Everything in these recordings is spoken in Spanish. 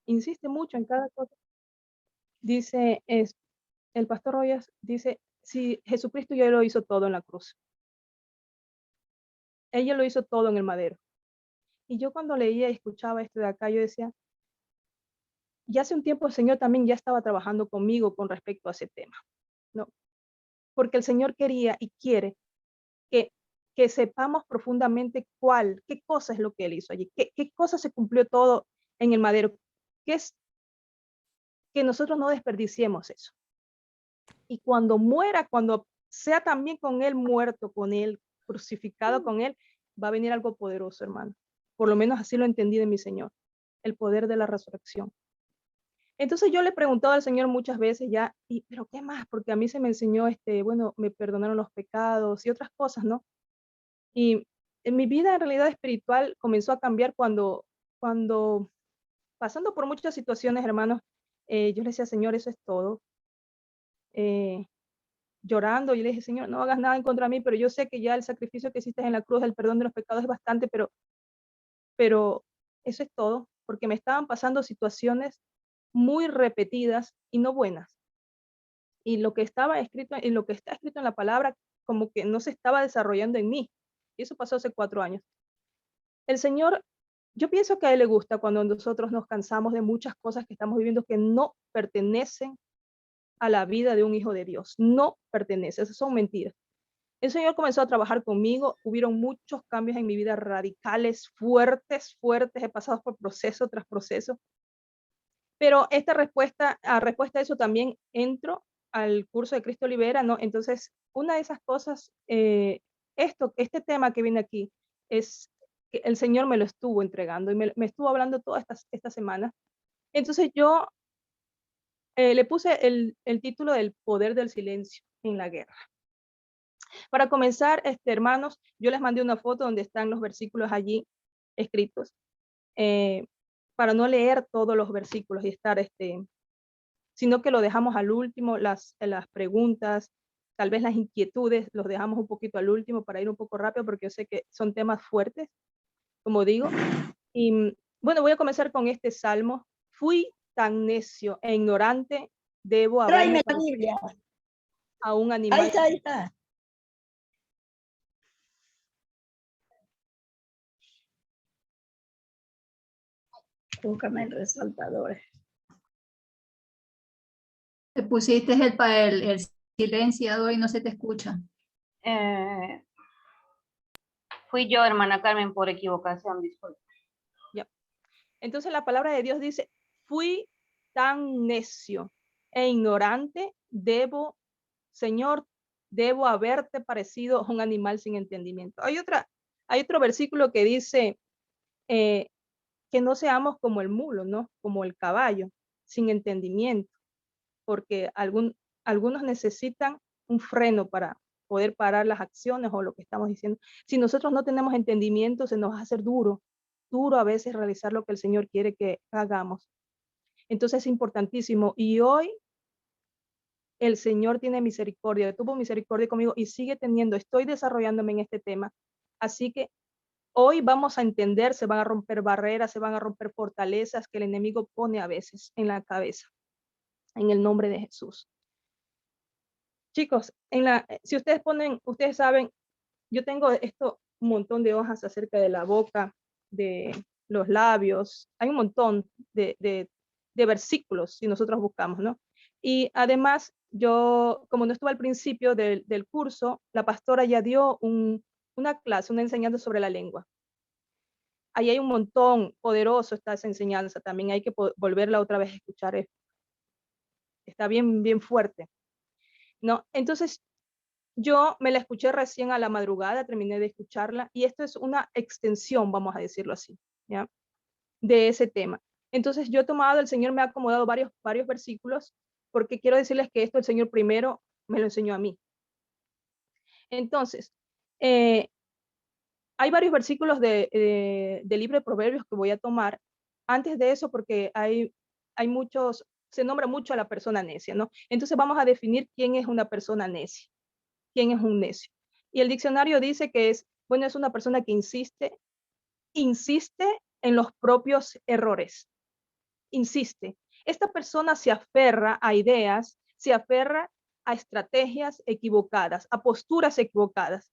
insiste mucho en cada cosa. Dice, el pastor Royas dice, si Jesucristo ya lo hizo todo en la cruz. Ella lo hizo todo en el madero. Y yo cuando leía y escuchaba esto de acá, yo decía, ya hace un tiempo el Señor también ya estaba trabajando conmigo con respecto a ese tema, ¿no? Porque el Señor quería y quiere que, que sepamos profundamente qué cosa es lo que Él hizo allí, qué cosa se cumplió todo en el madero, que es que nosotros no desperdiciemos eso. Y cuando muera, cuando sea también con Él muerto, con Él crucificado con Él, va a venir algo poderoso, hermano. Por lo menos así lo entendí de mi Señor, el poder de la resurrección. Entonces yo le he preguntado al Señor muchas veces ya, pero ¿qué más? Porque a mí se me enseñó, bueno, me perdonaron los pecados y otras cosas, ¿no? Y en mi vida en realidad espiritual comenzó a cambiar cuando pasando por muchas situaciones, hermanos, yo le decía, Señor, eso es todo. Llorando, yo le dije, Señor, no hagas nada en contra de mí, pero yo sé que ya el sacrificio que hiciste en la cruz, el perdón de los pecados es bastante, pero eso es todo, porque me estaban pasando situaciones muy repetidas y no buenas. Y lo que estaba escrito y lo que está escrito en la palabra como que no se estaba desarrollando en mí. Y eso pasó hace 4 años. El Señor, yo pienso que a Él le gusta cuando nosotros nos cansamos de muchas cosas que estamos viviendo que no pertenecen a la vida de un hijo de Dios. No pertenecen, esas son mentiras. El Señor comenzó a trabajar conmigo, hubieron muchos cambios en mi vida radicales, fuertes, fuertes, he pasado por proceso tras proceso, pero a respuesta a eso también entro al curso de Cristo Libera, ¿no? Entonces, una de esas cosas, este tema que viene aquí, es que el Señor me lo estuvo entregando y me estuvo hablando todas estas semanas. Entonces yo le puse el título del poder del silencio en la guerra. Para comenzar, hermanos, yo les mandé una foto donde están los versículos allí escritos, para no leer todos los versículos y estar, sino que lo dejamos al último, las preguntas, tal vez las inquietudes, los dejamos un poquito al último para ir un poco rápido, porque yo sé que son temas fuertes, como digo. Y bueno, voy a comenzar con este salmo. Fui tan necio e ignorante, debo haberme Tráeme la parecido Biblia. a un animal. Ahí está. Búscame el resaltador. Te pusiste el silenciador y no se te escucha. Fui yo, hermana Carmen, por equivocación, disculpe. Ya. Entonces la palabra de Dios dice, fui tan necio e ignorante, Señor, debo haberte parecido a un animal sin entendimiento. Hay otro versículo que dice que no seamos como el mulo, ¿no? Como el caballo, sin entendimiento, porque algunos necesitan un freno para poder parar las acciones o lo que estamos diciendo. Si nosotros no tenemos entendimiento, se nos va a hacer duro a veces realizar lo que el Señor quiere que hagamos. Entonces es importantísimo. Y hoy el Señor tiene misericordia, tuvo misericordia conmigo y sigue teniendo, estoy desarrollándome en este tema. Así que hoy vamos a entender, se van a romper barreras, se van a romper fortalezas que el enemigo pone a veces en la cabeza, en el nombre de Jesús. Chicos, si ustedes saben, yo tengo un montón de hojas acerca de la boca, de los labios, hay un montón de versículos si nosotros buscamos, ¿no? Y además, yo, como no estuve al principio del curso, la pastora ya dio una clase, una enseñanza sobre la lengua. Ahí hay un montón poderoso, está esa enseñanza, también hay que volverla otra vez a escuchar, está bien, bien fuerte, ¿no? Entonces, yo me la escuché recién a la madrugada, terminé de escucharla, y esto es una extensión, vamos a decirlo así, ¿ya? De ese tema. Entonces, yo he tomado, el Señor me ha acomodado varios versículos, porque quiero decirles que esto el Señor primero me lo enseñó a mí. Entonces, hay varios versículos del libro de Proverbios que voy a tomar. Antes de eso, porque hay muchos, se nombra mucho a la persona necia, ¿no? Entonces vamos a definir quién es una persona necia, quién es un necio. Y el diccionario dice que es una persona que insiste en los propios errores. insiste. Esta persona se aferra a ideas, se aferra a estrategias equivocadas, a posturas equivocadas.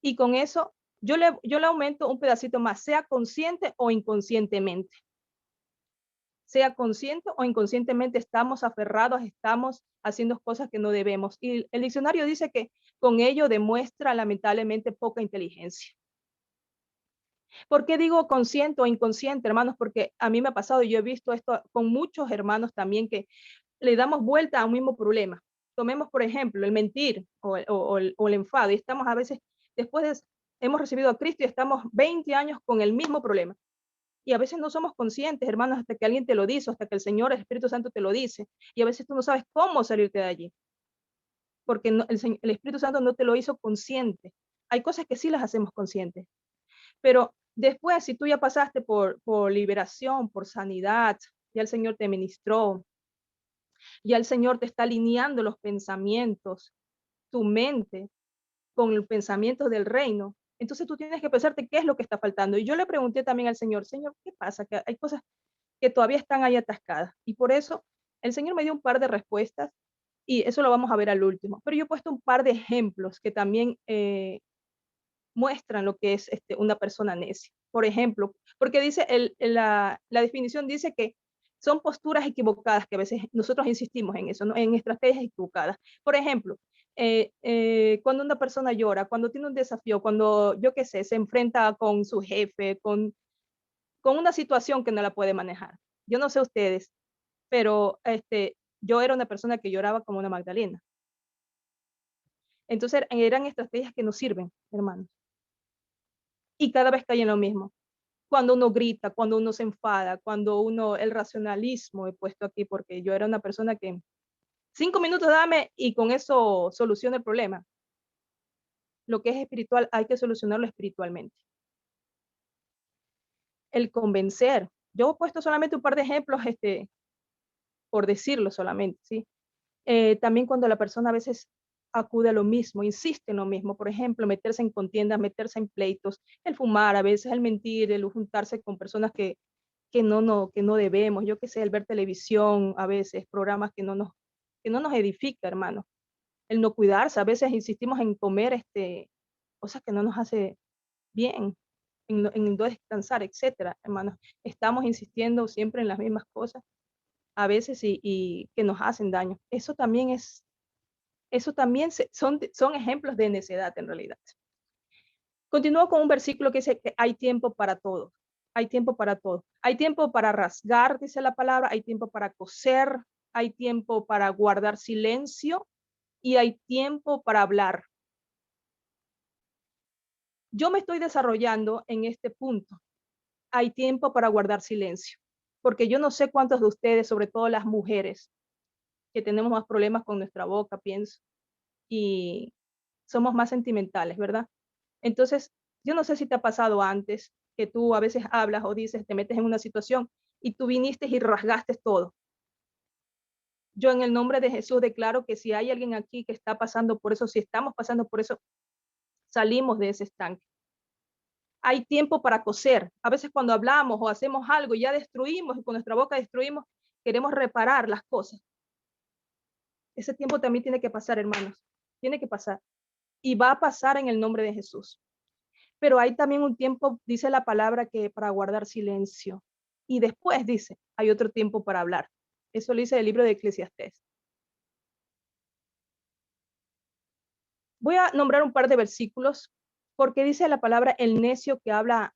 Y con eso yo le aumento un pedacito más, sea consciente o inconscientemente. Sea consciente o inconscientemente estamos aferrados, estamos haciendo cosas que no debemos. Y el diccionario dice que con ello demuestra lamentablemente poca inteligencia. ¿Por qué digo consciente o inconsciente, hermanos? Porque a mí me ha pasado y yo he visto esto con muchos hermanos también, que le damos vuelta a un mismo problema. Tomemos, por ejemplo, el mentir o el enfado, y estamos a veces, hemos recibido a Cristo y estamos 20 años con el mismo problema. Y a veces no somos conscientes, hermanos, hasta que alguien te lo dice, hasta que el Señor, el Espíritu Santo te lo dice. Y a veces tú no sabes cómo salirte de allí, porque el Espíritu Santo no te lo hizo consciente. Hay cosas que sí las hacemos conscientes. Pero después, si tú ya pasaste por liberación, por sanidad, ya el Señor te ministró, ya el Señor te está alineando los pensamientos, tu mente, con los pensamientos del reino. Entonces tú tienes que pensarte qué es lo que está faltando. Y yo le pregunté también al Señor, Señor, ¿qué pasa? Que hay cosas que todavía están ahí atascadas. Y por eso el Señor me dio un par de respuestas y eso lo vamos a ver al último. Pero yo he puesto un par de ejemplos que también muestran lo que es una persona necia. Por ejemplo, porque dice la definición dice que son posturas equivocadas, que a veces nosotros insistimos en eso, ¿no? En estrategias equivocadas. Por ejemplo, cuando una persona llora, cuando tiene un desafío, cuando, yo qué sé, se enfrenta con su jefe, con una situación que no la puede manejar. Yo no sé ustedes, pero yo era una persona que lloraba como una Magdalena. Entonces eran estrategias que no sirven, hermanos. Y cada vez cae en lo mismo. Cuando uno grita, cuando uno se enfada, el racionalismo he puesto aquí, porque yo era una persona que 5 minutos dame y con eso soluciona el problema. Lo que es espiritual hay que solucionarlo espiritualmente. El convencer. Yo he puesto solamente un par de ejemplos, por decirlo solamente, ¿sí? También cuando la persona a veces acude a lo mismo, insiste en lo mismo, por ejemplo, meterse en contiendas, meterse en pleitos, el fumar, a veces el mentir, el juntarse con personas que no debemos, yo qué sé, el ver televisión, a veces programas que no nos edifica, hermano. El no cuidarse, a veces insistimos en comer cosas que no nos hace bien, en no descansar, etcétera, hermanos. Estamos insistiendo siempre en las mismas cosas, a veces y que nos hacen daño. Eso también son ejemplos de necedad en realidad. Continúo con un versículo que dice que hay tiempo para todo. Hay tiempo para todo. Hay tiempo para rasgar, dice la palabra, hay tiempo para coser, hay tiempo para guardar silencio y hay tiempo para hablar. Yo me estoy desarrollando en este punto. Hay tiempo para guardar silencio, porque yo no sé cuántos de ustedes, sobre todo las mujeres, que tenemos más problemas con nuestra boca, pienso, y somos más sentimentales, ¿verdad? Entonces, yo no sé si te ha pasado antes que tú a veces hablas o dices, te metes en una situación y tú viniste y rasgaste todo. Yo en el nombre de Jesús declaro que si hay alguien aquí que está pasando por eso, si estamos pasando por eso, salimos de ese estanque. Hay tiempo para coser. A veces cuando hablamos o hacemos algo, ya destruimos y con nuestra boca destruimos, queremos reparar las cosas. Ese tiempo también tiene que pasar, hermanos. Tiene que pasar. Y va a pasar en el nombre de Jesús. Pero hay también un tiempo, dice la palabra, que para guardar silencio. Y después dice, hay otro tiempo para hablar. Eso lo dice el libro de Eclesiastés. Voy a nombrar un par de versículos porque dice la palabra, el necio que habla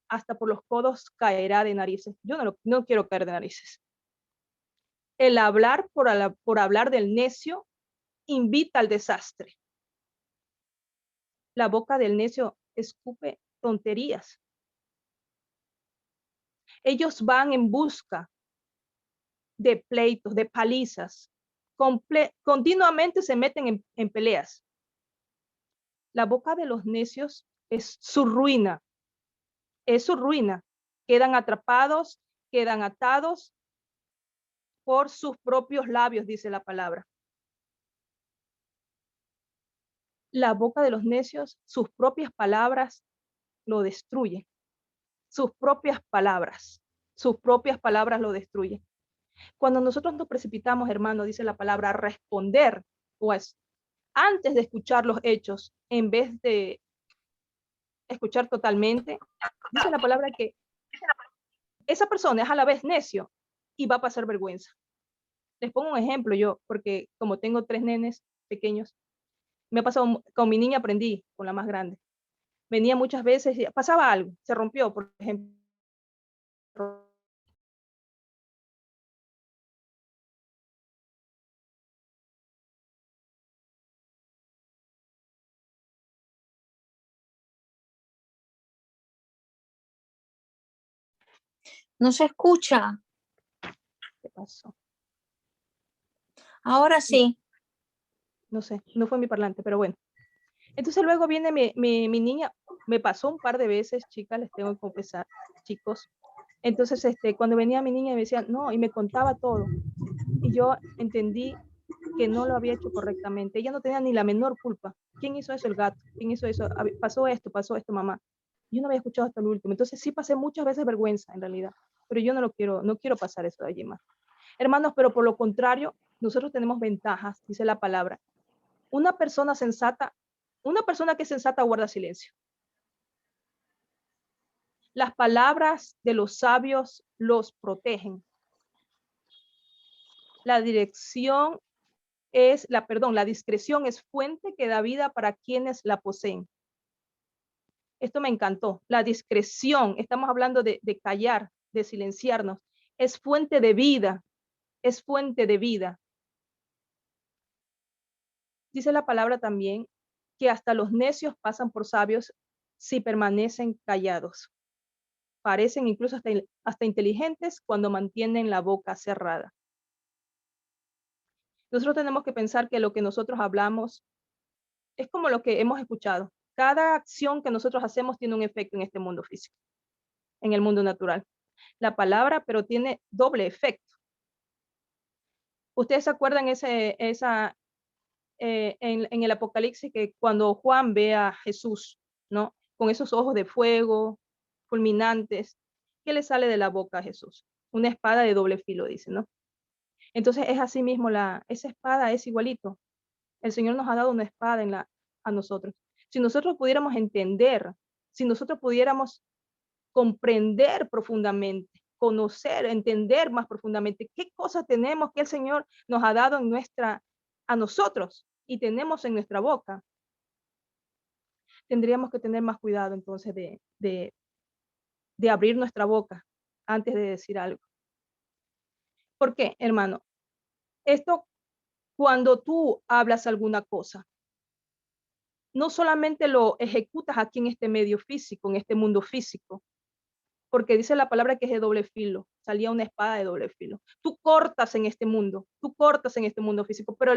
hasta por los codos caerá de narices. Yo no quiero caer de narices. El hablar por hablar del necio invita al desastre. La boca del necio escupe tonterías. Ellos van en busca de pleitos, de palizas. Continuamente se meten en peleas. La boca de los necios es su ruina. Es su ruina. Quedan atrapados, quedan atados por sus propios labios, dice la palabra. La boca de los necios, sus propias palabras lo destruyen. Sus propias palabras lo destruyen. Cuando nosotros nos precipitamos, hermano, dice la palabra, a responder, pues, antes de escuchar los hechos, en vez de escuchar totalmente, dice la palabra que esa persona es a la vez necio y va a pasar vergüenza. Les pongo un ejemplo yo, porque como tengo 3 nenes pequeños, me ha pasado, con mi niña aprendí, con la más grande. Venía muchas veces, pasaba algo, se rompió, por ejemplo. No se escucha. ¿Qué pasó? Ahora sí. No sé, no fue mi parlante, pero bueno. Entonces luego viene mi niña, me pasó un par de veces, chicas, les tengo que confesar, chicos. Entonces, cuando venía mi niña me decía, no, y me contaba todo. Y yo entendí que no lo había hecho correctamente. Ella no tenía ni la menor culpa. ¿Quién hizo eso? El gato. ¿Quién hizo eso? Pasó esto, mamá. Yo no había escuchado hasta el último. Entonces sí pasé muchas veces vergüenza, en realidad. Pero yo no quiero pasar eso de allí más. Hermanos, pero por lo contrario, nosotros tenemos ventajas, dice la palabra. Una persona que es sensata guarda silencio. Las palabras de los sabios los protegen. La discreción es fuente que da vida para quienes la poseen. Esto me encantó. La discreción, estamos hablando de callar, de silenciarnos, es fuente de vida, es fuente de vida. Dice la palabra también que hasta los necios pasan por sabios si permanecen callados. Parecen incluso hasta inteligentes cuando mantienen la boca cerrada. Nosotros tenemos que pensar que lo que nosotros hablamos es como lo que hemos escuchado. Cada acción que nosotros hacemos tiene un efecto en este mundo físico, en el mundo natural. La palabra, pero tiene doble efecto. Ustedes se acuerdan en el Apocalipsis que cuando Juan ve a Jesús, ¿no? Con esos ojos de fuego, fulminantes, ¿qué le sale de la boca a Jesús? Una espada de doble filo, dice, ¿no? Entonces es así mismo, esa espada es igualito. El Señor nos ha dado una espada a nosotros. Si nosotros pudiéramos entender, si nosotros pudiéramos comprender profundamente, conocer, entender más profundamente qué cosas tenemos que el Señor nos ha dado a nosotros y tenemos en nuestra boca, tendríamos que tener más cuidado entonces de abrir nuestra boca antes de decir algo. ¿Por qué, hermano? Esto, cuando tú hablas alguna cosa, no solamente lo ejecutas aquí en este medio físico, en este mundo físico, porque dice la palabra que es de doble filo, salía una espada de doble filo. Tú cortas en este mundo físico, pero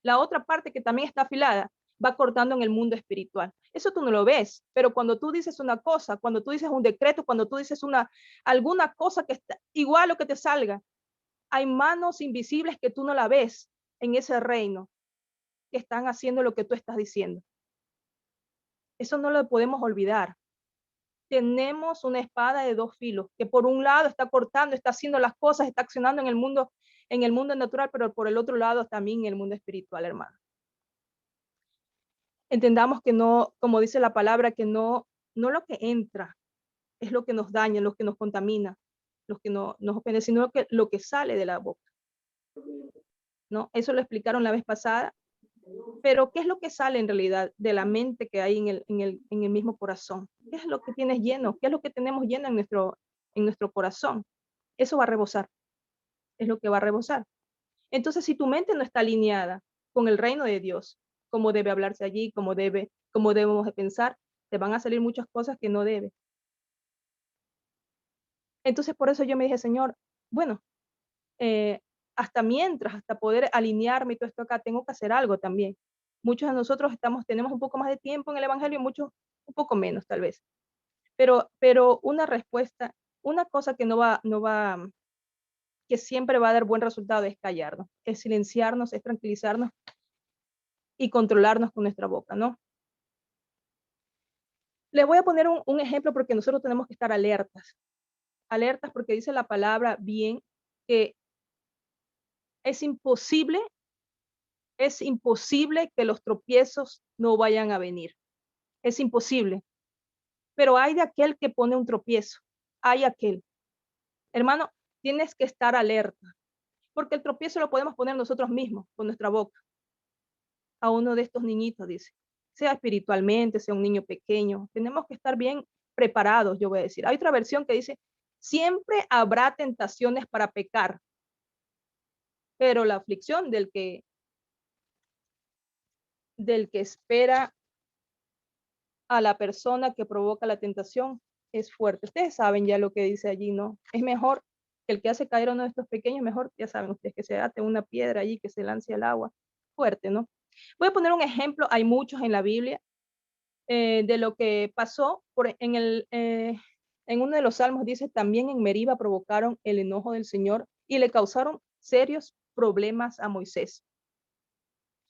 la otra parte que también está afilada, va cortando en el mundo espiritual. Eso tú no lo ves, pero cuando tú dices una cosa, cuando tú dices un decreto, cuando tú dices alguna cosa que está igual a lo que te salga, hay manos invisibles que tú no la ves en ese reino, que están haciendo lo que tú estás diciendo. Eso no lo podemos olvidar. Tenemos una espada de dos filos, que por un lado está cortando, está haciendo las cosas, está accionando en el mundo natural, pero por el otro lado también en el mundo espiritual, hermano. Entendamos que no, como dice la palabra, que no lo que entra es lo que nos daña, lo que nos contamina, lo que nos ofende, sino lo que sale de la boca, ¿no? Eso lo explicaron la vez pasada. Pero ¿qué es lo que sale en realidad de la mente que hay en el mismo corazón? ¿Qué es lo que tienes lleno? ¿Qué es lo que tenemos lleno en nuestro corazón? Eso va a rebosar, es lo que va a rebosar. Entonces, si tu mente no está alineada con el reino de Dios, cómo debe hablarse allí, cómo debemos de pensar, te van a salir muchas cosas que no debe. Entonces, por eso yo me dije, Señor, bueno, hasta poder alinearme y todo esto acá, tengo que hacer algo también. Muchos de nosotros tenemos un poco más de tiempo en el evangelio, muchos un poco menos tal vez. Pero una respuesta, una cosa que que siempre va a dar buen resultado es callarnos, es silenciarnos, es tranquilizarnos y controlarnos con nuestra boca, ¿no? Les voy a poner un ejemplo porque nosotros tenemos que estar alertas porque dice la palabra bien que Es imposible que los tropiezos no vayan a venir. Es imposible. Pero hay de aquel que pone un tropiezo. Hay aquel. Hermano, tienes que estar alerta. Porque el tropiezo lo podemos poner nosotros mismos, con nuestra boca. A uno de estos niñitos, dice. Sea espiritualmente, sea un niño pequeño. Tenemos que estar bien preparados, yo voy a decir. Hay otra versión que dice, siempre habrá tentaciones para pecar. Pero la aflicción del que espera a la persona que provoca la tentación es fuerte. Ustedes saben ya lo que dice allí, ¿no? Es mejor que el que hace caer a uno de estos pequeños, mejor, ya saben ustedes, que se ate una piedra allí, que se lance al agua. Fuerte, ¿no? Voy a poner un ejemplo, hay muchos en la Biblia, de lo que pasó en uno de los salmos dice, también en Meriba provocaron el enojo del Señor y le causaron serios problemas a Moisés.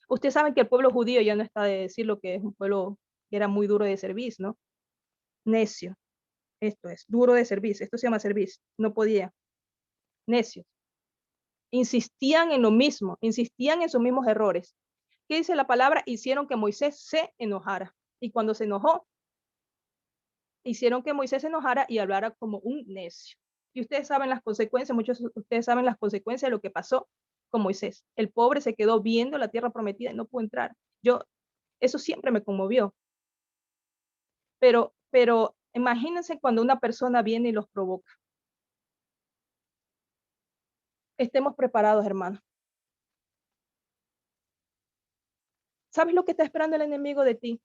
Ustedes saben que el pueblo judío ya no está de decir lo que es un pueblo que era muy duro de servicio, ¿no? Necio. Esto es, duro de servicio. Esto se llama servicio. No podía. Necios. Insistían en lo mismo, insistían en sus mismos errores. ¿Qué dice la palabra? Hicieron que Moisés se enojara. Y cuando se enojó, hicieron que Moisés se enojara y hablara como un necio. Y ustedes saben las consecuencias, muchos de ustedes saben las consecuencias de lo que pasó con Moisés. El pobre se quedó viendo la tierra prometida y no pudo entrar. Eso siempre me conmovió. Pero imagínense cuando una persona viene y los provoca. Estemos preparados, hermano. ¿Sabes lo que está esperando el enemigo de ti?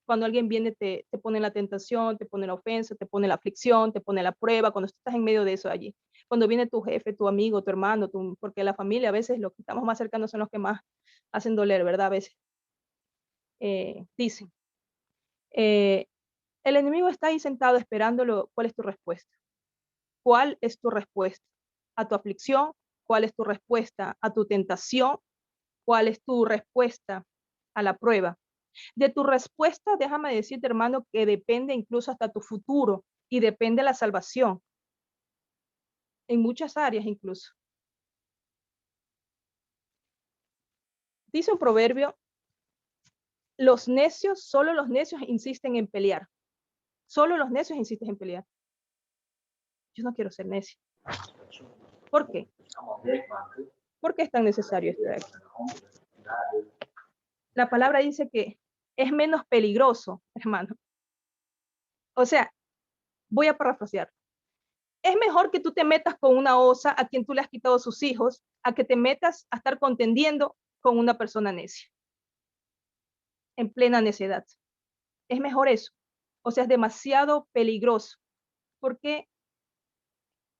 Cuando alguien viene, te pone la tentación, te pone la ofensa, te pone la aflicción, te pone la prueba, cuando estás en medio de eso allí. Cuando viene tu jefe, tu amigo, tu hermano, porque la familia a veces los que estamos más cercanos son los que más hacen doler, ¿verdad? A veces. Dicen. El enemigo está ahí sentado esperándolo. ¿Cuál es tu respuesta? ¿Cuál es tu respuesta a tu aflicción? ¿Cuál es tu respuesta a tu tentación? ¿Cuál es tu respuesta a la prueba? De tu respuesta, déjame decirte, hermano, que depende incluso hasta tu futuro y depende la salvación. En muchas áreas incluso. Dice un proverbio, solo los necios insisten en pelear. Solo los necios insisten en pelear. Yo no quiero ser necio. ¿Por qué? ¿Por qué es tan necesario estar aquí? La palabra dice que es menos peligroso, hermano. O sea, voy a parafrasear. Es mejor que tú te metas con una osa a quien tú le has quitado sus hijos, a que te metas a estar contendiendo con una persona necia, en plena necedad. Es mejor eso. O sea, es demasiado peligroso. Porque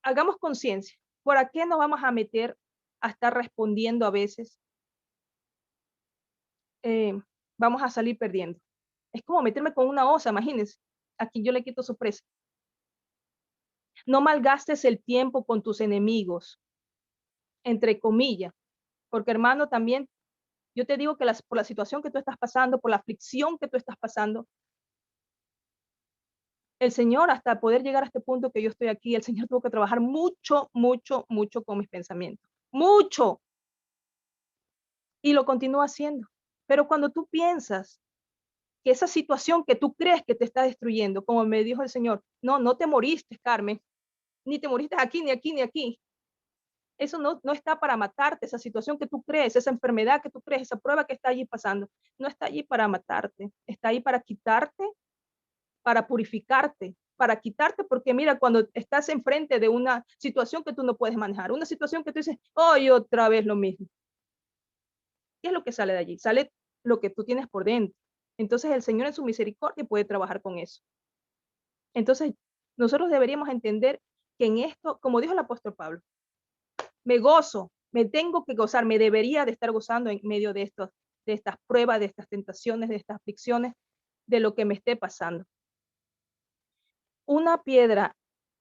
hagamos conciencia. ¿Por qué nos vamos a meter a estar respondiendo a veces? Vamos a salir perdiendo. Es como meterme con una osa, imagínense. A quien yo le quito su presa. No malgastes el tiempo con tus enemigos, entre comillas, porque hermano, también yo te digo que por la situación que tú estás pasando, por la aflicción que tú estás pasando, el Señor, hasta poder llegar a este punto que yo estoy aquí, el Señor tuvo que trabajar mucho, mucho, mucho con mis pensamientos. Mucho. Y lo continúa haciendo. Pero cuando tú piensas que esa situación que tú crees que te está destruyendo, como me dijo el Señor, no te moriste, Carmen, ni te moriste aquí, ni aquí, ni aquí. Eso no está para matarte, esa situación que tú crees, esa enfermedad que tú crees, esa prueba que está allí pasando, no está allí para matarte, está ahí para quitarte, para purificarte, para quitarte, porque mira, cuando estás enfrente de una situación que tú no puedes manejar, una situación que tú dices, hoy otra vez lo mismo. ¿Qué es lo que sale de allí? Sale lo que tú tienes por dentro. Entonces el Señor en su misericordia puede trabajar con eso. Entonces nosotros deberíamos entender que en esto, como dijo el apóstol Pablo, me gozo, me tengo que gozar, me debería de estar gozando en medio de estas pruebas, de estas tentaciones, de estas aflicciones, de lo que me esté pasando. Una piedra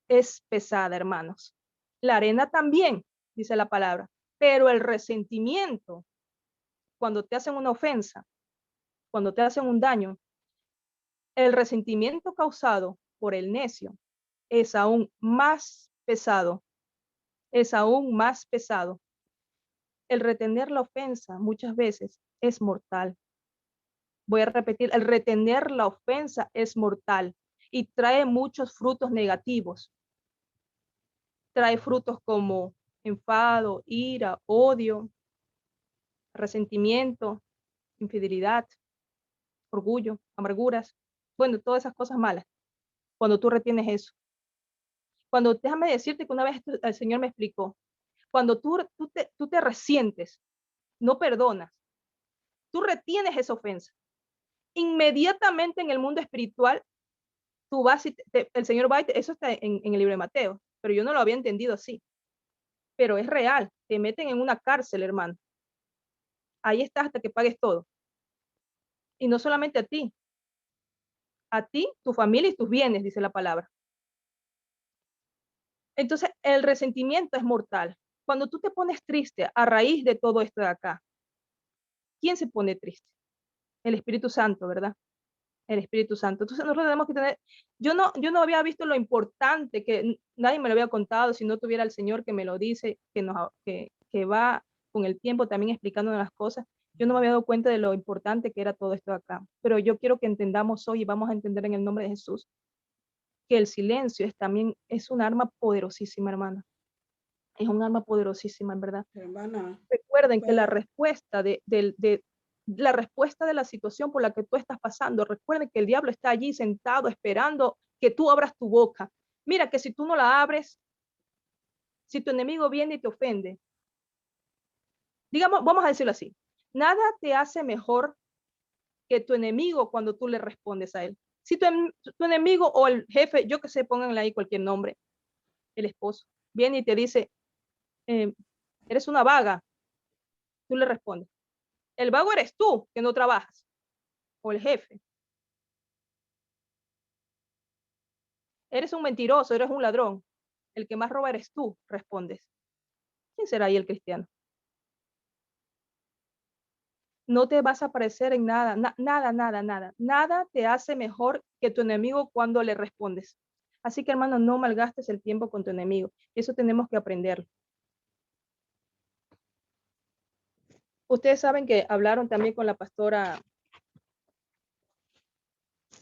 es pesada, hermanos. La arena también, dice la palabra, pero el resentimiento, cuando te hacen una ofensa, cuando te hacen un daño, el resentimiento causado por el necio es aún más pesado, es aún más pesado. el retener la ofensa muchas veces es mortal. Voy a repetir, el retener la ofensa es mortal y trae muchos frutos negativos. Trae frutos como enfado, ira, odio, resentimiento, infidelidad, orgullo, amarguras. Bueno, todas esas cosas malas. Cuando tú retienes eso. Cuando, déjame decirte que una vez el Señor me explicó, cuando tú te resientes, no perdonas, tú retienes esa ofensa. Inmediatamente en el mundo espiritual, tú vas y el Señor va y eso está en el libro de Mateo, pero yo no lo había entendido así. Pero es real, te meten en una cárcel, hermano. Ahí estás hasta que pagues todo. Y no solamente a ti, tu familia y tus bienes, dice la palabra. Entonces, el resentimiento es mortal. Cuando tú te pones triste a raíz de todo esto de acá, ¿quién se pone triste? El Espíritu Santo, ¿verdad? El Espíritu Santo. Entonces nosotros tenemos que tener, yo no había visto lo importante, que nadie me lo había contado, si no tuviera el Señor que me lo dice, que va con el tiempo también explicándonos las cosas. Yo no me había dado cuenta de lo importante que era todo esto de acá. Pero yo quiero que entendamos hoy y vamos a entender en el nombre de Jesús que el silencio también es un arma poderosísima, hermana. Es un arma poderosísima, en verdad. Hermana. Recuerden que la respuesta la respuesta de la situación por la que tú estás pasando, recuerden que el diablo está allí sentado esperando que tú abras tu boca. Mira que si tú no la abres, si tu enemigo viene y te ofende, digamos, vamos a decirlo así, nada te hace mejor que tu enemigo cuando tú le respondes a él. Si tu enemigo o el jefe, yo que sé, pónganle ahí cualquier nombre, el esposo, viene y te dice, eres una vaga, tú le respondes. El vago eres tú, que no trabajas, o el jefe. Eres un mentiroso, eres un ladrón. El que más roba eres tú, respondes. ¿Quién será ahí el cristiano? No te vas a parecer en nada, nada. Nada te hace mejor que tu enemigo cuando le respondes. Así que, hermano, no malgastes el tiempo con tu enemigo. Eso tenemos que aprenderlo. Ustedes saben que hablaron también con la pastora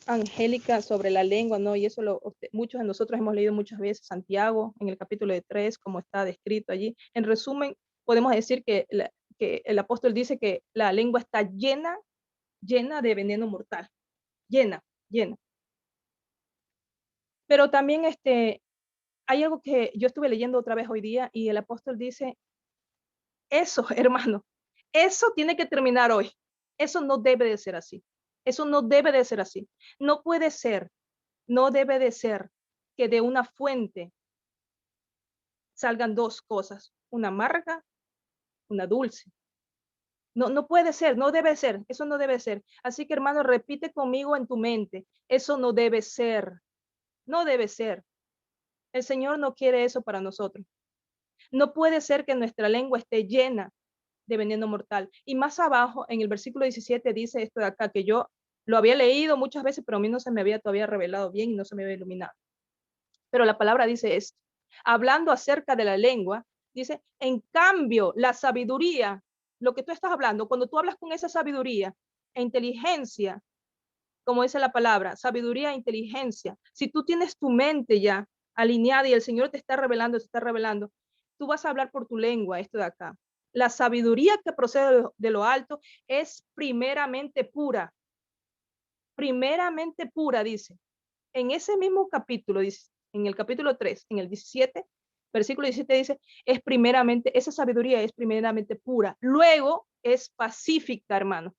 Angélica sobre la lengua, ¿no? Y eso muchos de nosotros hemos leído muchas veces Santiago en el capítulo 3, como está descrito allí. En resumen, podemos decir que el apóstol dice que la lengua está llena de veneno mortal. Llena. Pero también hay algo que yo estuve leyendo otra vez hoy día y el apóstol dice, eso, hermano, eso tiene que terminar hoy. Eso no debe de ser así. Eso no debe de ser así. No puede ser, no debe de ser que de una fuente salgan dos cosas, una amarga, una dulce. No puede ser, no debe ser, eso no debe ser. Así que, hermano, repite conmigo en tu mente, eso no debe ser, no debe ser. El Señor no quiere eso para nosotros. No puede ser que nuestra lengua esté llena de veneno mortal. Y más abajo, en el versículo 17, dice esto de acá, que yo lo había leído muchas veces, pero a mí no se me había todavía revelado bien y no se me había iluminado. Pero la palabra dice esto, hablando acerca de la lengua, dice, en cambio, la sabiduría, lo que tú estás hablando, cuando tú hablas con esa sabiduría e inteligencia, como dice la palabra, sabiduría e inteligencia, si tú tienes tu mente ya alineada y el Señor te está revelando, tú vas a hablar por tu lengua, esto de acá. La sabiduría que procede de lo alto es primeramente pura, dice. En ese mismo capítulo, dice, en el capítulo 3, en el 17, versículo 17 dice, esa sabiduría es primeramente pura, luego es pacífica, hermano.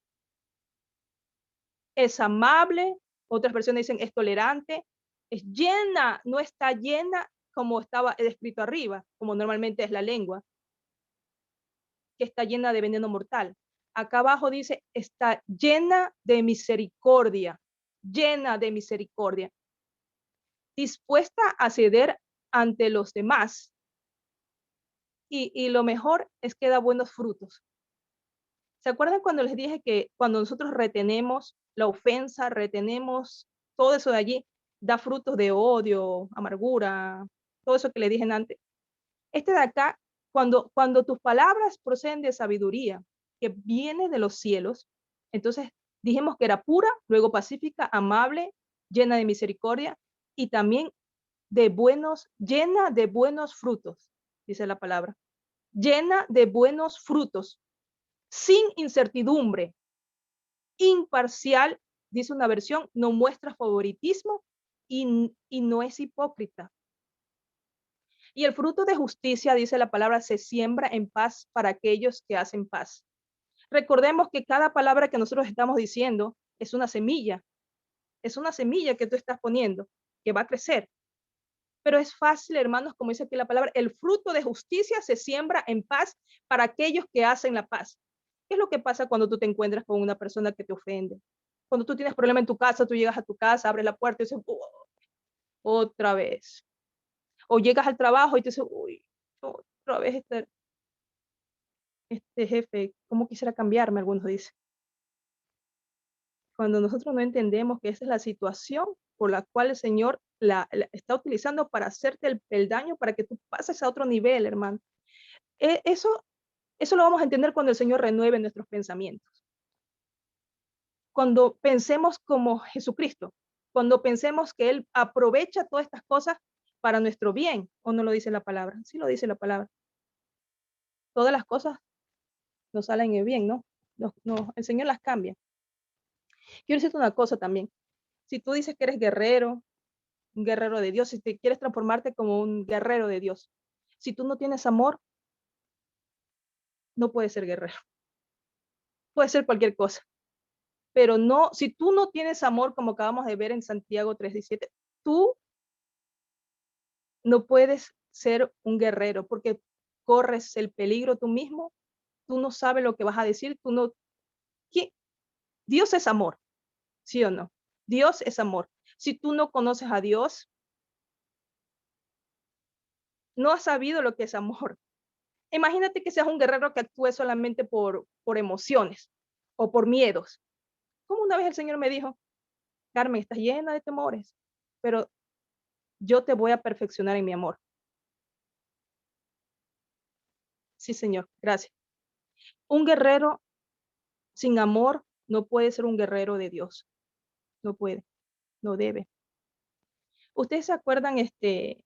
Es amable, otras versiones dicen es tolerante, es llena, no está llena como estaba escrito arriba, como normalmente es la lengua, que está llena de veneno mortal. Acá abajo dice, está llena de misericordia, dispuesta a ceder ante los demás. Y lo mejor es que da buenos frutos. ¿Se acuerdan cuando les dije que cuando nosotros retenemos la ofensa, retenemos todo eso de allí, da frutos de odio, amargura, todo eso que le dije antes? Este de acá Cuando tus palabras proceden de sabiduría, que viene de los cielos, entonces dijimos que era pura, luego pacífica, amable, llena de misericordia y también llena de buenos frutos, dice la palabra. Llena de buenos frutos, sin incertidumbre, imparcial, dice una versión, no muestra favoritismo y no es hipócrita. Y el fruto de justicia, dice la palabra, se siembra en paz para aquellos que hacen paz. Recordemos que cada palabra que nosotros estamos diciendo es una semilla que tú estás poniendo, que va a crecer. Pero es fácil, hermanos, como dice aquí la palabra, el fruto de justicia se siembra en paz para aquellos que hacen la paz. ¿Qué es lo que pasa cuando tú te encuentras con una persona que te ofende? Cuando tú tienes problema en tu casa, tú llegas a tu casa, abres la puerta y dices, oh, otra vez. O llegas al trabajo y te dices, uy, otra vez este jefe, ¿cómo quisiera cambiarme? Algunos dicen. Cuando nosotros no entendemos que esa es la situación por la cual el Señor la está utilizando para hacerte el daño, para que tú pases a otro nivel, hermano. Eso lo vamos a entender cuando el Señor renueve nuestros pensamientos. Cuando pensemos como Jesucristo, cuando pensemos que Él aprovecha todas estas cosas para nuestro bien, ¿o no lo dice la palabra? Sí lo dice la palabra. Todas las cosas nos salen bien, ¿no? No, el Señor las cambia. Quiero decirte una cosa también. Si tú dices que eres guerrero, un guerrero de Dios, si te quieres transformarte como un guerrero de Dios, si tú no tienes amor, no puedes ser guerrero. Puede ser cualquier cosa. Pero no, si tú no tienes amor, como acabamos de ver en Santiago 3:17, tú no puedes ser un guerrero porque corres el peligro tú mismo, tú no sabes lo que vas a decir, tú no... ¿Qué? Dios es amor, ¿sí o no? Dios es amor. Si tú no conoces a Dios, no has sabido lo que es amor. Imagínate que seas un guerrero que actúe solamente por emociones o por miedos. Como una vez el Señor me dijo, Carmen, estás llena de temores, pero yo te voy a perfeccionar en mi amor. Sí, Señor, gracias. Un guerrero sin amor no puede ser un guerrero de Dios. No puede, no debe. Ustedes se acuerdan de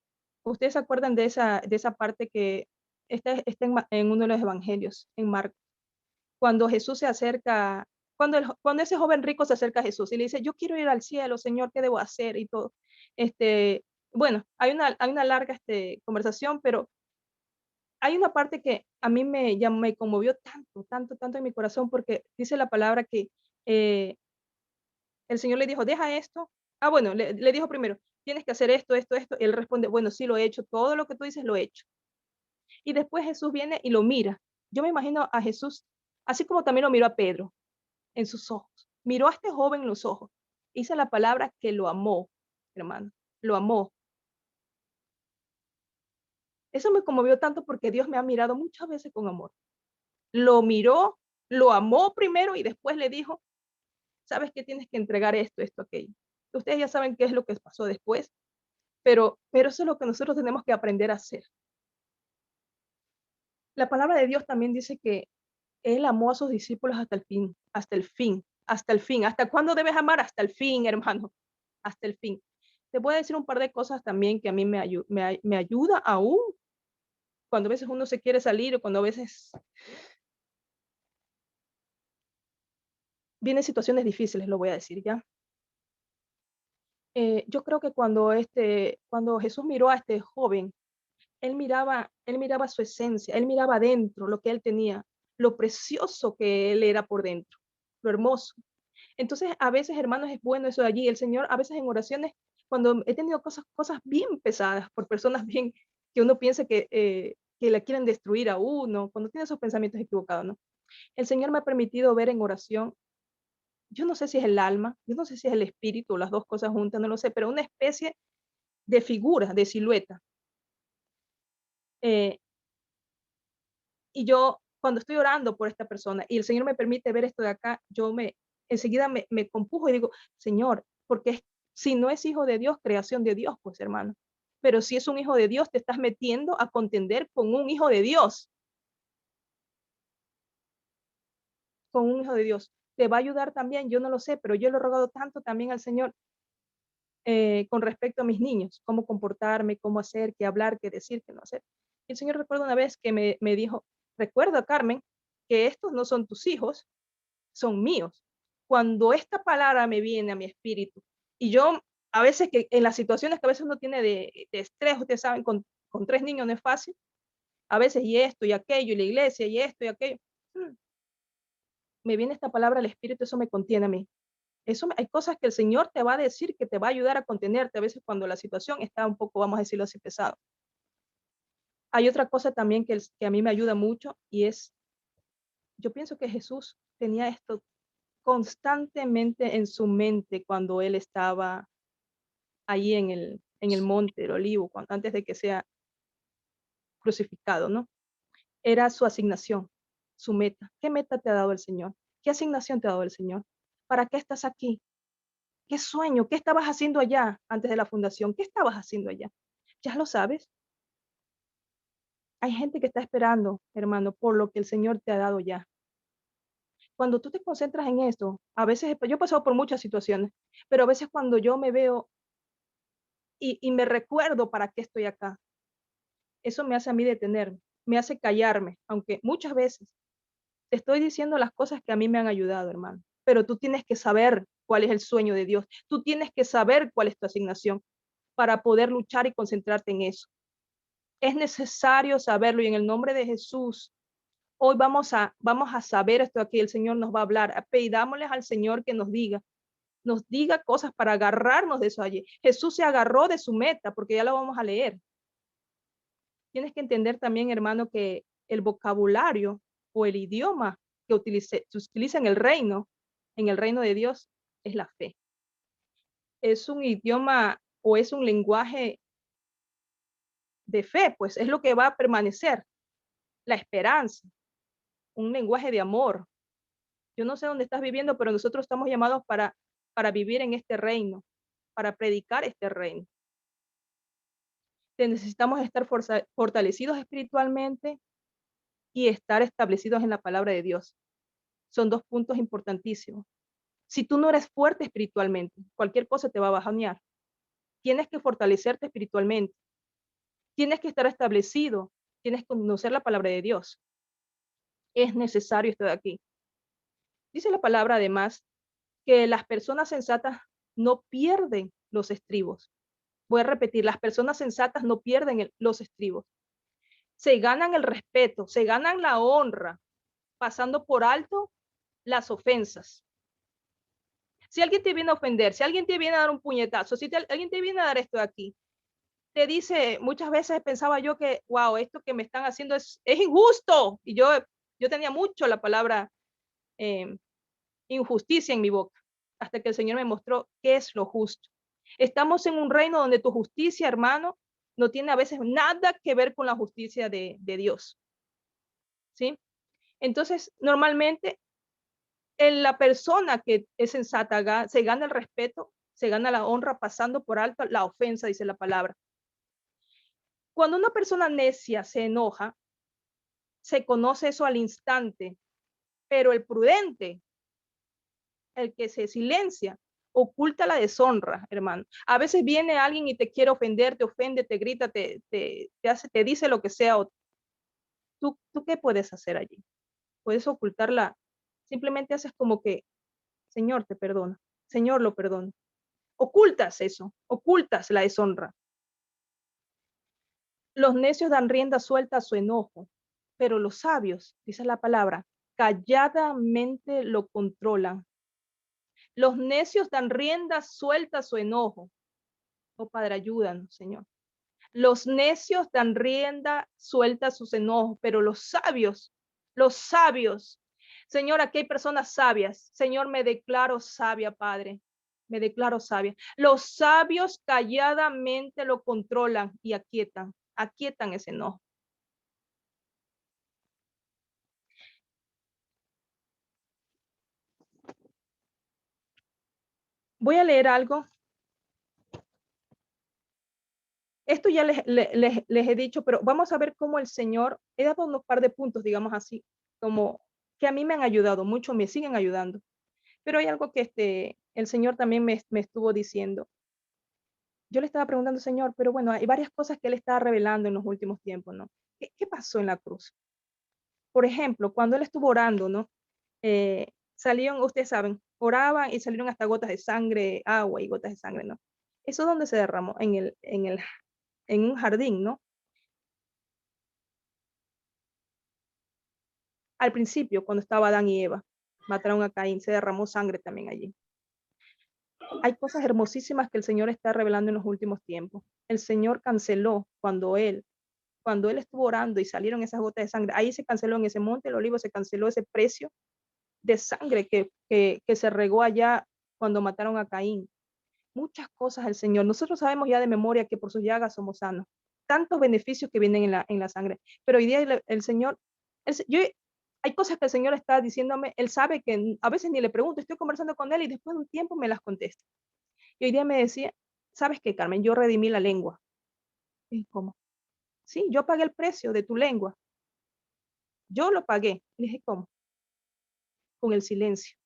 esa parte que está en uno de los evangelios, en Marcos, cuando Jesús se acerca, cuando ese joven rico se acerca a Jesús y le dice, yo quiero ir al cielo, Señor, ¿qué debo hacer? Y todo. Bueno, hay una larga conversación, pero hay una parte que a mí me conmovió tanto en mi corazón, porque dice la palabra que el Señor le dijo, deja esto. Bueno, le dijo primero, tienes que hacer esto. Él responde, bueno, sí lo he hecho, todo lo que tú dices lo he hecho. Y después Jesús viene y lo mira. Yo me imagino a Jesús, así como también lo miró a Pedro, en sus ojos. Miró a este joven en los ojos. Dice la palabra que lo amó, hermano, lo amó. Eso me conmovió tanto porque Dios me ha mirado muchas veces con amor. Lo miró, lo amó primero y después le dijo, sabes que tienes que entregar esto, aquello. Ustedes ya saben qué es lo que pasó después, pero eso es lo que nosotros tenemos que aprender a hacer. La palabra de Dios también dice que Él amó a sus discípulos hasta el fin, hasta el fin, hasta el fin. ¿Hasta cuándo debes amar? Hasta el fin, hermano, hasta el fin. Te voy a decir un par de cosas también que a mí me ayuda aún cuando a veces uno se quiere salir o cuando a veces vienen situaciones difíciles, lo voy a decir ya. Yo creo que cuando Jesús miró a este joven, él miraba su esencia, él miraba adentro lo que él tenía, lo precioso que él era por dentro, lo hermoso. Entonces, a veces, hermanos, es bueno eso de allí. El Señor, a veces en oraciones, cuando he tenido cosas bien pesadas por personas bien que uno piensa que la quieren destruir a uno, cuando tiene esos pensamientos equivocados, ¿no? El Señor me ha permitido ver en oración, yo no sé si es el alma, yo no sé si es el espíritu, las dos cosas juntas, no lo sé, pero una especie de figura, de silueta. Y yo, cuando estoy orando por esta persona y el Señor me permite ver esto de acá, enseguida me compujo y digo, Señor, porque si no es hijo de Dios, creación de Dios, pues hermano. Pero si es un hijo de Dios, te estás metiendo a contender con un hijo de Dios. Con un hijo de Dios. ¿Te va a ayudar también? Yo no lo sé, pero yo le he rogado tanto también al Señor con respecto a mis niños, cómo comportarme, cómo hacer, qué hablar, qué decir, qué no hacer. El Señor recuerda una vez que me dijo, recuerda, Carmen, que estos no son tus hijos, son míos. Cuando esta palabra me viene a mi espíritu, y yo a veces que en las situaciones que a veces uno tiene de estrés, ustedes saben, con 3 niños no es fácil, a veces y esto y aquello, y la iglesia y esto y aquello, me viene esta palabra al espíritu, eso me contiene a mí. Hay cosas que el Señor te va a decir que te va a ayudar a contenerte a veces cuando la situación está un poco, vamos a decirlo así, pesado. Hay otra cosa también que a mí me ayuda mucho y es, yo pienso que Jesús tenía esto constantemente en su mente cuando él estaba ahí en el monte del Olivo, antes de que sea crucificado, ¿no? Era su asignación, su meta. ¿Qué meta te ha dado el Señor? ¿Qué asignación te ha dado el Señor? ¿Para qué estás aquí? ¿Qué sueño? ¿Qué estabas haciendo allá antes de la fundación? ¿Qué estabas haciendo allá? ¿Ya lo sabes? Hay gente que está esperando, hermano, por lo que el Señor te ha dado ya. Cuando tú te concentras en esto, a veces, yo he pasado por muchas situaciones, pero a veces cuando yo me veo y me recuerdo para qué estoy acá, eso me hace a mí detenerme, me hace callarme, aunque muchas veces te estoy diciendo las cosas que a mí me han ayudado, hermano, pero tú tienes que saber cuál es el sueño de Dios, tú tienes que saber cuál es tu asignación para poder luchar y concentrarte en eso. Es necesario saberlo y en el nombre de Jesús, hoy vamos a saber esto aquí, el Señor nos va a hablar, pidámosles al Señor que nos diga cosas para agarrarnos de eso allí. Jesús se agarró de su meta, porque ya lo vamos a leer. Tienes que entender también, hermano, que el vocabulario o el idioma que se utiliza en el reino de Dios, es la fe. Es un idioma o es un lenguaje de fe, pues es lo que va a permanecer, la esperanza, un lenguaje de amor. Yo no sé dónde estás viviendo, pero nosotros estamos llamados para vivir en este reino, para predicar este reino. Necesitamos estar fortalecidos espiritualmente y estar establecidos en la palabra de Dios. Son 2 puntos importantísimos. Si tú no eres fuerte espiritualmente, cualquier cosa te va a bajonear. Tienes que fortalecerte espiritualmente. Tienes que estar establecido. Tienes que conocer la palabra de Dios. Es necesario esto de aquí. Dice la palabra además que las personas sensatas no pierden los estribos. Voy a repetir, las personas sensatas no pierden los estribos. Se ganan el respeto, se ganan la honra, pasando por alto las ofensas. Si alguien te viene a ofender, si alguien te viene a dar un puñetazo, si alguien te viene a dar esto de aquí, te dice, muchas veces pensaba yo que, wow, esto que me están haciendo es injusto. Y yo tenía mucho la palabra injusticia en mi boca, hasta que el Señor me mostró qué es lo justo. Estamos en un reino donde tu justicia, hermano, no tiene a veces nada que ver con la justicia de Dios. ¿Sí? Entonces, normalmente, la persona que es sensata se gana el respeto, se gana la honra pasando por alto la ofensa, dice la palabra. Cuando una persona necia se enoja, se conoce eso al instante, pero el prudente, el que se silencia, oculta la deshonra, hermano. A veces viene alguien y te quiere ofender, te ofende, te grita, te dice lo que sea. ¿Tú qué puedes hacer allí? Puedes ocultarla. Simplemente haces como que, Señor, te perdono. Señor, lo perdono. Ocultas eso, ocultas la deshonra. Los necios dan rienda suelta a su enojo, pero los sabios, dice la palabra, calladamente lo controlan. Los necios dan rienda suelta a su enojo. Oh Padre, ayúdanos, Señor. Los necios dan rienda suelta a sus enojos, pero los sabios, Señor, aquí hay personas sabias. Señor, me declaro sabia, Padre. Me declaro sabia. Los sabios calladamente lo controlan y aquietan ese enojo. Voy a leer algo Esto ya les he dicho, pero vamos a ver cómo el Señor, he dado unos par de puntos, digamos así, como que a mí me han ayudado mucho, me siguen ayudando. Pero hay algo que el Señor también me estuvo diciendo. Yo le estaba preguntando, Señor, pero bueno, hay varias cosas que Él estaba revelando en los últimos tiempos, ¿no? ¿Qué pasó en la cruz? Por ejemplo, cuando Él estuvo orando, ¿no? Salieron, ustedes saben, oraban y salieron hasta gotas de sangre, agua y gotas de sangre, ¿no? Eso es donde se derramó, en un jardín, ¿no? Al principio, cuando estaba Adán y Eva, mataron a Caín, se derramó sangre también allí. Hay cosas hermosísimas que el Señor está revelando en los últimos tiempos. El Señor canceló cuando Él estuvo orando y salieron esas gotas de sangre, ahí se canceló en ese monte el olivo, se canceló ese precio de sangre que se regó allá cuando mataron a Caín. Muchas cosas el Señor. Nosotros sabemos ya de memoria que por sus llagas somos sanos. Tantos beneficios que vienen en la sangre. Pero hoy día el Señor, hay cosas que el Señor está diciéndome, Él sabe que a veces ni le pregunto, estoy conversando con Él y después de un tiempo me las contesta. Y hoy día me decía, ¿sabes qué, Carmen? Yo redimí la lengua. ¿Y cómo? Sí, yo pagué el precio de tu lengua. Yo lo pagué. Le dije, ¿cómo? Con el silencio.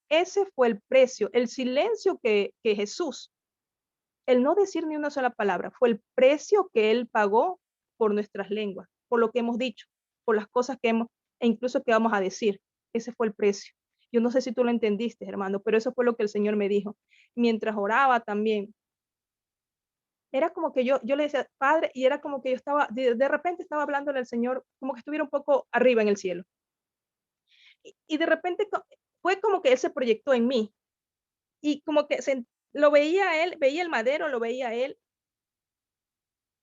Ese fue el precio, el silencio que Jesús, el no decir ni una sola palabra, fue el precio que Él pagó por nuestras lenguas, por lo que hemos dicho, por las cosas que hemos, e incluso que vamos a decir. Ese fue el precio. Yo no sé si tú lo entendiste, hermano, pero eso fue lo que el Señor me dijo. Mientras oraba también, era como que yo le decía, Padre, y era como que yo estaba, de repente estaba hablándole al Señor, como que estuviera un poco arriba en el cielo. Y de repente fue como que Él se proyectó en mí y como que lo veía a Él, veía el madero, lo veía a Él,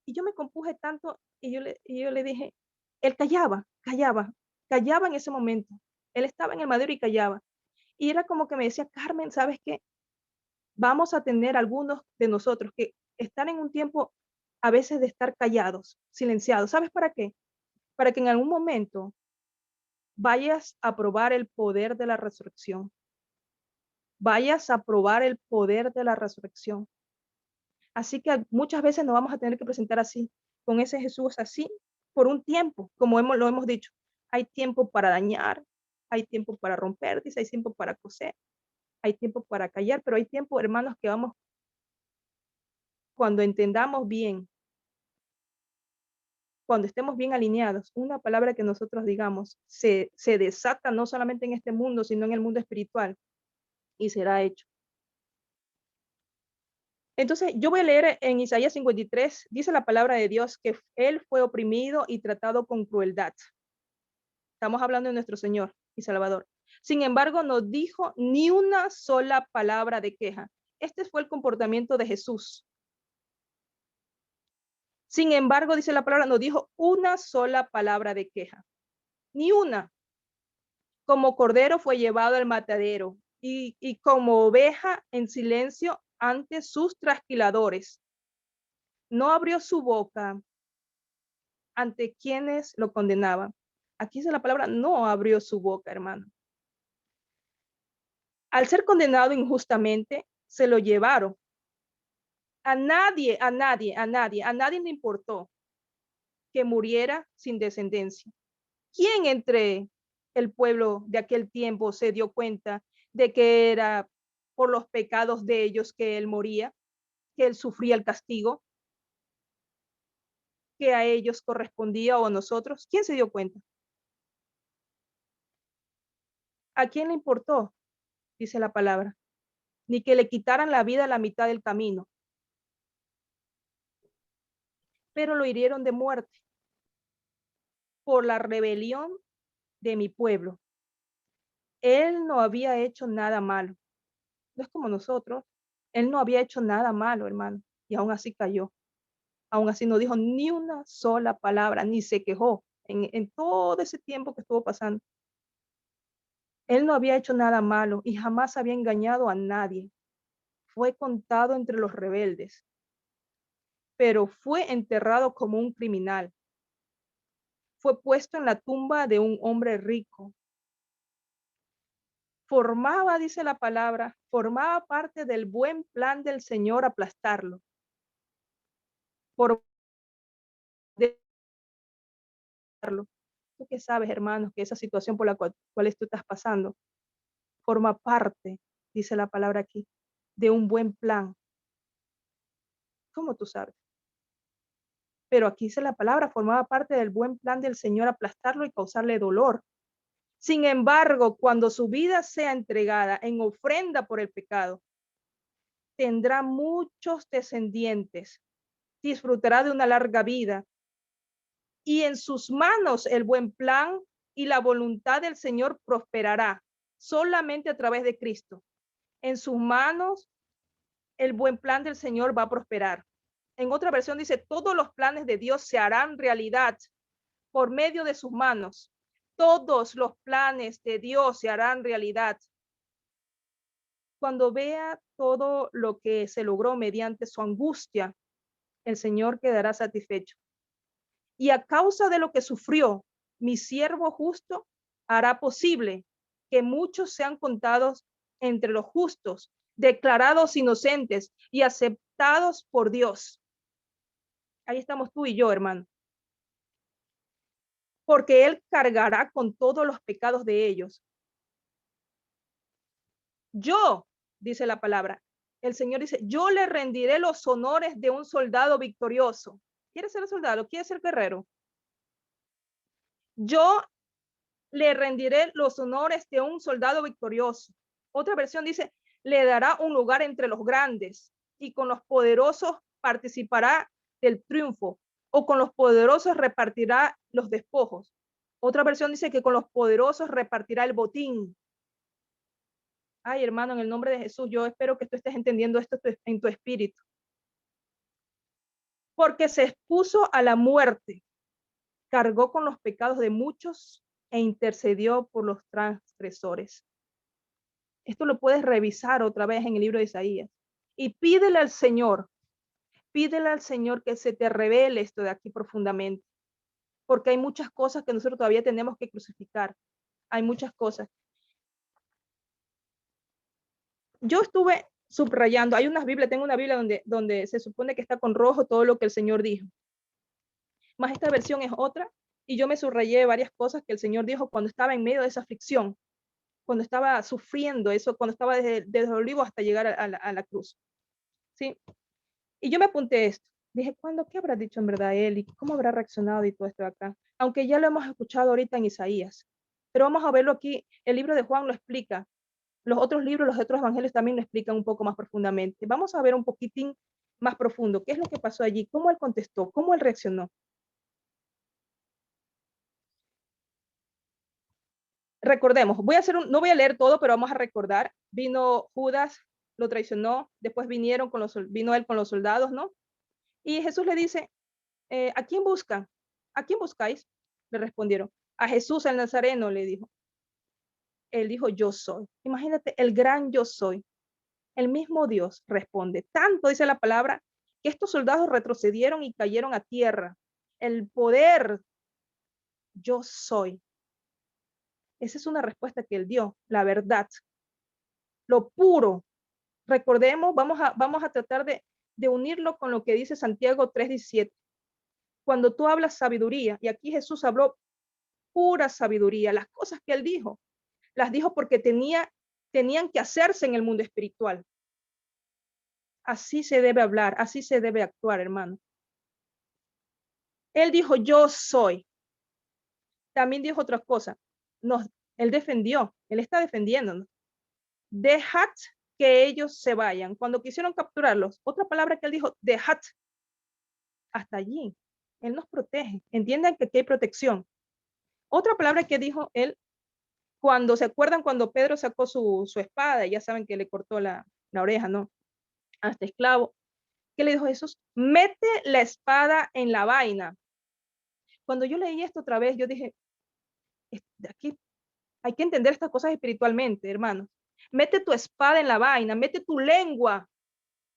y yo me compuje tanto y yo le dije, Él callaba en ese momento. Él estaba en el madero y callaba. Y era como que me decía, Carmen, ¿sabes qué? Vamos a tener algunos de nosotros que están en un tiempo a veces de estar callados, silenciados. ¿Sabes para qué? Para que en algún momento vayas a probar el poder de la resurrección. Vayas a probar el poder de la resurrección. Así que muchas veces nos vamos a tener que presentar así, con ese Jesús así, por un tiempo, como lo hemos dicho. Hay tiempo para dañar, hay tiempo para romper, dice, hay tiempo para coser, hay tiempo para callar, pero hay tiempo, hermanos, que vamos, cuando entendamos bien, cuando estemos bien alineados, una palabra que nosotros digamos se desata no solamente en este mundo, sino en el mundo espiritual y será hecho. Entonces, yo voy a leer en Isaías 53, dice la palabra de Dios que Él fue oprimido y tratado con crueldad. Estamos hablando de nuestro Señor y Salvador. Sin embargo, no dijo ni una sola palabra de queja. Este fue el comportamiento de Jesús. Sin embargo, dice la palabra, no dijo una sola palabra de queja. Ni una. Como cordero fue llevado al matadero y como oveja en silencio ante sus trasquiladores. No abrió su boca ante quienes lo condenaban. Aquí dice la palabra, no abrió su boca, hermano. Al ser condenado injustamente, se lo llevaron. A nadie le importó que muriera sin descendencia. ¿Quién entre el pueblo de aquel tiempo se dio cuenta de que era por los pecados de ellos que él moría, que él sufría el castigo, que a ellos correspondía o a nosotros? ¿Quién se dio cuenta? ¿A quién le importó? Dice la palabra. Ni que le quitaran la vida a la mitad del camino. Pero lo hirieron de muerte por la rebelión de mi pueblo. Él no había hecho nada malo. No es como nosotros. Él no había hecho nada malo, hermano. Y aún así cayó. Aún así no dijo ni una sola palabra, ni se quejó en todo ese tiempo que estuvo pasando. Él no había hecho nada malo y jamás había engañado a nadie. Fue contado entre los rebeldes, pero fue enterrado como un criminal. Fue puesto en la tumba de un hombre rico. Formaba, dice la palabra, formaba parte del buen plan del Señor aplastarlo. por darlo. Tú que sabes, hermanos, que esa situación por la cual tú estás pasando forma parte, dice la palabra aquí, de un buen plan. ¿Cómo tú sabes? Pero aquí dice la palabra, formaba parte del buen plan del Señor aplastarlo y causarle dolor. Sin embargo, cuando su vida sea entregada en ofrenda por el pecado, tendrá muchos descendientes, disfrutará de una larga vida y en sus manos el buen plan y la voluntad del Señor prosperará solamente a través de Cristo. En sus manos el buen plan del Señor va a prosperar. En otra versión dice, todos los planes de Dios se harán realidad por medio de sus manos. Todos los planes de Dios se harán realidad. Cuando vea todo lo que se logró mediante su angustia, el Señor quedará satisfecho. Y a causa de lo que sufrió, mi siervo justo hará posible que muchos sean contados entre los justos, declarados inocentes y aceptados por Dios. Ahí estamos tú y yo, hermano. Porque Él cargará con todos los pecados de ellos. Yo, dice la palabra, el Señor dice, yo le rendiré los honores de un soldado victorioso. ¿Quiere ser soldado? ¿Quiere ser guerrero? Yo le rendiré los honores de un soldado victorioso. Otra versión dice, le dará un lugar entre los grandes y con los poderosos participará del triunfo o con los poderosos repartirá los despojos. Otra versión dice que con los poderosos repartirá el botín. Ay, hermano, en el nombre de Jesús, yo espero que tú estés entendiendo esto en tu espíritu. Porque se expuso a la muerte, cargó con los pecados de muchos e intercedió por los transgresores. Esto lo puedes revisar otra vez en el libro de Isaías. Y pídele al Señor que se te revele esto de aquí profundamente. Porque hay muchas cosas que nosotros todavía tenemos que crucificar. Hay muchas cosas. Yo estuve subrayando, hay unas Biblias, tengo una Biblia donde se supone que está con rojo todo lo que el Señor dijo. Más esta versión es otra, y yo me subrayé varias cosas que el Señor dijo cuando estaba en medio de esa aflicción, cuando estaba sufriendo eso, cuando estaba desde el olivo hasta llegar a la cruz. ¿Sí? Y yo me apunté esto. Dije, ¿qué habrá dicho en verdad él? ¿Y cómo habrá reaccionado y todo esto de acá? Aunque ya lo hemos escuchado ahorita en Isaías. Pero vamos a verlo aquí. El libro de Juan lo explica. Los otros libros, los otros evangelios también lo explican un poco más profundamente. Vamos a ver un poquitín más profundo. ¿Qué es lo que pasó allí? ¿Cómo él contestó? ¿Cómo él reaccionó? Recordemos, no voy a leer todo, pero vamos a recordar. Vino Judas, lo traicionó, después vino él con los soldados, ¿no? Y Jesús le dice, ¿a quién buscan? ¿A quién buscáis? Le respondieron, a Jesús el Nazareno, le dijo. Él dijo, yo soy. Imagínate, el gran yo soy. El mismo Dios responde. Tanto dice la palabra que estos soldados retrocedieron y cayeron a tierra. El poder, yo soy. Esa es una respuesta que él dio, la verdad. Lo puro. Recordemos, vamos a tratar de unirlo con lo que dice Santiago 3:17. Cuando tú hablas sabiduría, y aquí Jesús habló pura sabiduría, las cosas que él dijo, las dijo porque tenían que hacerse en el mundo espiritual. Así se debe hablar, así se debe actuar, hermano. Él dijo, yo soy. También dijo otras cosas. Él defendió, él está defendiéndonos. Dejad que ellos se vayan. Cuando quisieron capturarlos, otra palabra que él dijo, dejad. Hasta allí. Él nos protege. Entiendan que aquí hay protección. Otra palabra que dijo él, cuando se acuerdan cuando Pedro sacó su espada, ya saben que le cortó la oreja, ¿no? A este esclavo. ¿Qué le dijo Jesús? Mete la espada en la vaina. Cuando yo leí esto otra vez, yo dije, aquí hay que entender estas cosas espiritualmente, hermanos. Mete tu espada en la vaina, mete tu lengua,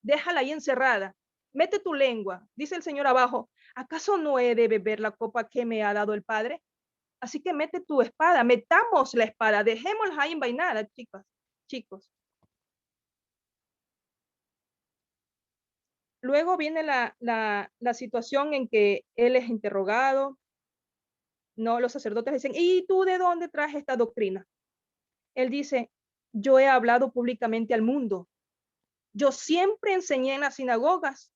déjala ahí encerrada, mete tu lengua. Dice el Señor abajo, ¿acaso no he de beber la copa que me ha dado el Padre? Así que mete tu espada, metamos la espada, dejémosla ahí envainada, chicos. Luego viene la situación en que él es interrogado. No, los sacerdotes dicen, ¿y tú de dónde traes esta doctrina? Él dice, yo he hablado públicamente al mundo. Yo siempre enseñé en las sinagogas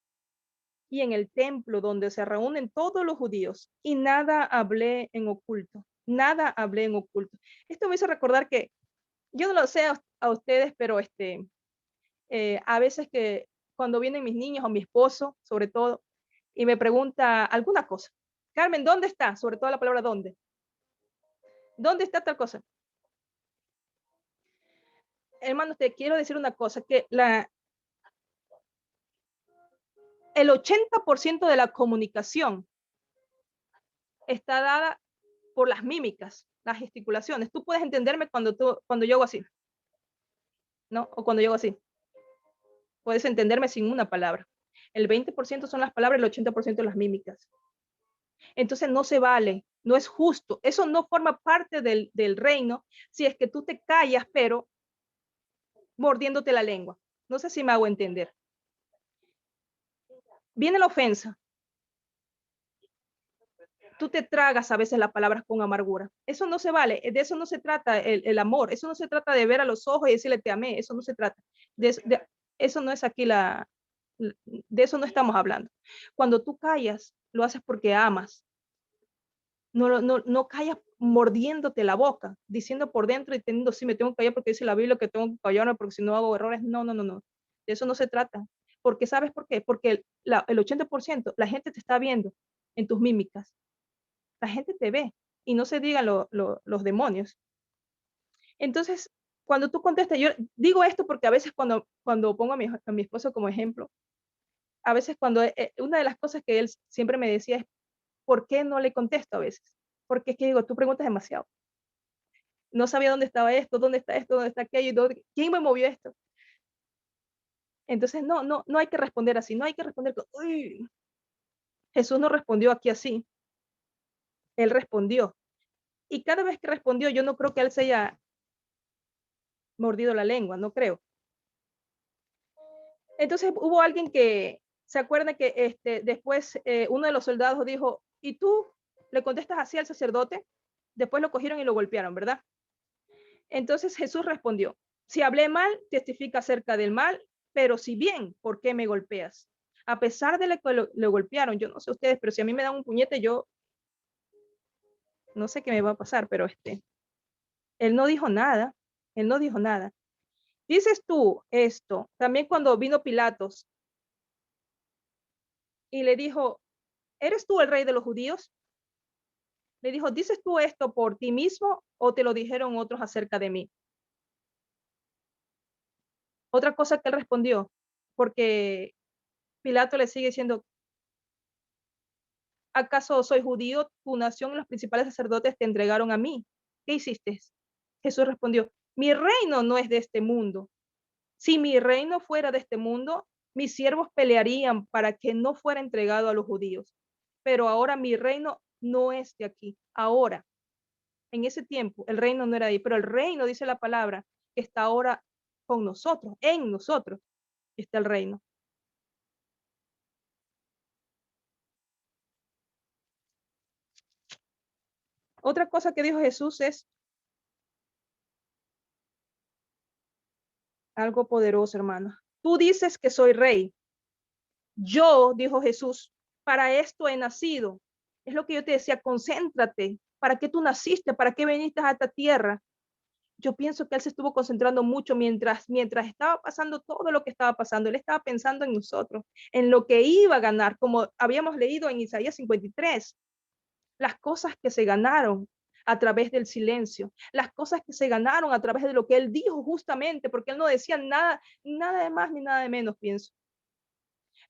y en el templo donde se reúnen todos los judíos y nada hablé en oculto. Nada hablé en oculto. Esto me hizo recordar que yo no lo sé a ustedes, pero a veces que cuando vienen mis niños o mi esposo, sobre todo, y me pregunta alguna cosa, Carmen, ¿dónde está? Sobre todo la palabra ¿dónde? ¿Dónde está tal cosa? Hermanos, te quiero decir una cosa, que el 80% de la comunicación está dada por las mímicas, las gesticulaciones. Tú puedes entenderme cuando yo hago así, ¿no? O cuando yo hago así. Puedes entenderme sin una palabra. El 20% son las palabras, el 80% las mímicas. Entonces no se vale, no es justo. Eso no forma parte del reino si es que tú te callas, pero mordiéndote la lengua. No sé si me hago entender. Viene la ofensa. Tú te tragas a veces las palabras con amargura. Eso no se vale. De eso no se trata el amor. Eso no se trata de ver a los ojos y decirle te amé. Eso no se trata. Eso no es aquí de eso no estamos hablando. Cuando tú callas, lo haces porque amas. No callas mordiéndote la boca, diciendo por dentro y teniendo, sí, me tengo que callar porque dice la Biblia que tengo que callarme porque si no hago errores. No. De eso no se trata. Porque ¿sabes por qué? Porque el 80% la gente te está viendo en tus mímicas. La gente te ve y no se digan los demonios. Entonces, cuando tú contestas, yo digo esto porque a veces cuando pongo a mi esposo como ejemplo, a veces cuando una de las cosas que él siempre me decía es, ¿por qué no le contesto a veces? Porque es que digo, tú preguntas demasiado. No sabía dónde estaba esto, dónde está aquello, quién me movió esto. Entonces, no hay que responder así, no hay que responder con, uy. Jesús no respondió aquí así, él respondió. Y cada vez que respondió, yo no creo que él se haya mordido la lengua, no creo. Entonces hubo alguien que se acuerda que después uno de los soldados dijo, ¿y tú le contestas así al sacerdote? Después lo cogieron y lo golpearon, ¿verdad? Entonces Jesús respondió, si hablé mal, testifica acerca del mal, pero si bien, ¿por qué me golpeas? A pesar de que lo golpearon, yo no sé ustedes, pero si a mí me dan un puñete, yo no sé qué me va a pasar, pero él no dijo nada, él no dijo nada. Dices tú esto, también cuando vino Pilatos y le dijo, ¿eres tú el rey de los judíos? Le dijo, ¿dices tú esto por ti mismo o te lo dijeron otros acerca de mí? Otra cosa que él respondió, porque Pilato le sigue diciendo, ¿acaso soy judío? Tu nación y los principales sacerdotes te entregaron a mí. ¿Qué hiciste? Jesús respondió, mi reino no es de este mundo. Si mi reino fuera de este mundo, mis siervos pelearían para que no fuera entregado a los judíos. Pero ahora mi reino no es de aquí. Ahora, en ese tiempo, el reino no era de ahí, pero el reino, dice la palabra, que está ahora con nosotros, en nosotros está el reino. Otra cosa que dijo Jesús es algo poderoso, hermano. Tú dices que soy rey. Yo, dijo Jesús, para esto he nacido. Es lo que yo te decía, concéntrate. ¿Para qué tú naciste? ¿Para qué viniste a esta tierra? Yo pienso que él se estuvo concentrando mucho mientras estaba pasando todo lo que estaba pasando. Él estaba pensando en nosotros, en lo que iba a ganar, como habíamos leído en Isaías 53. Las cosas que se ganaron a través del silencio, las cosas que se ganaron a través de lo que él dijo justamente, porque él no decía nada de más ni nada de menos, pienso.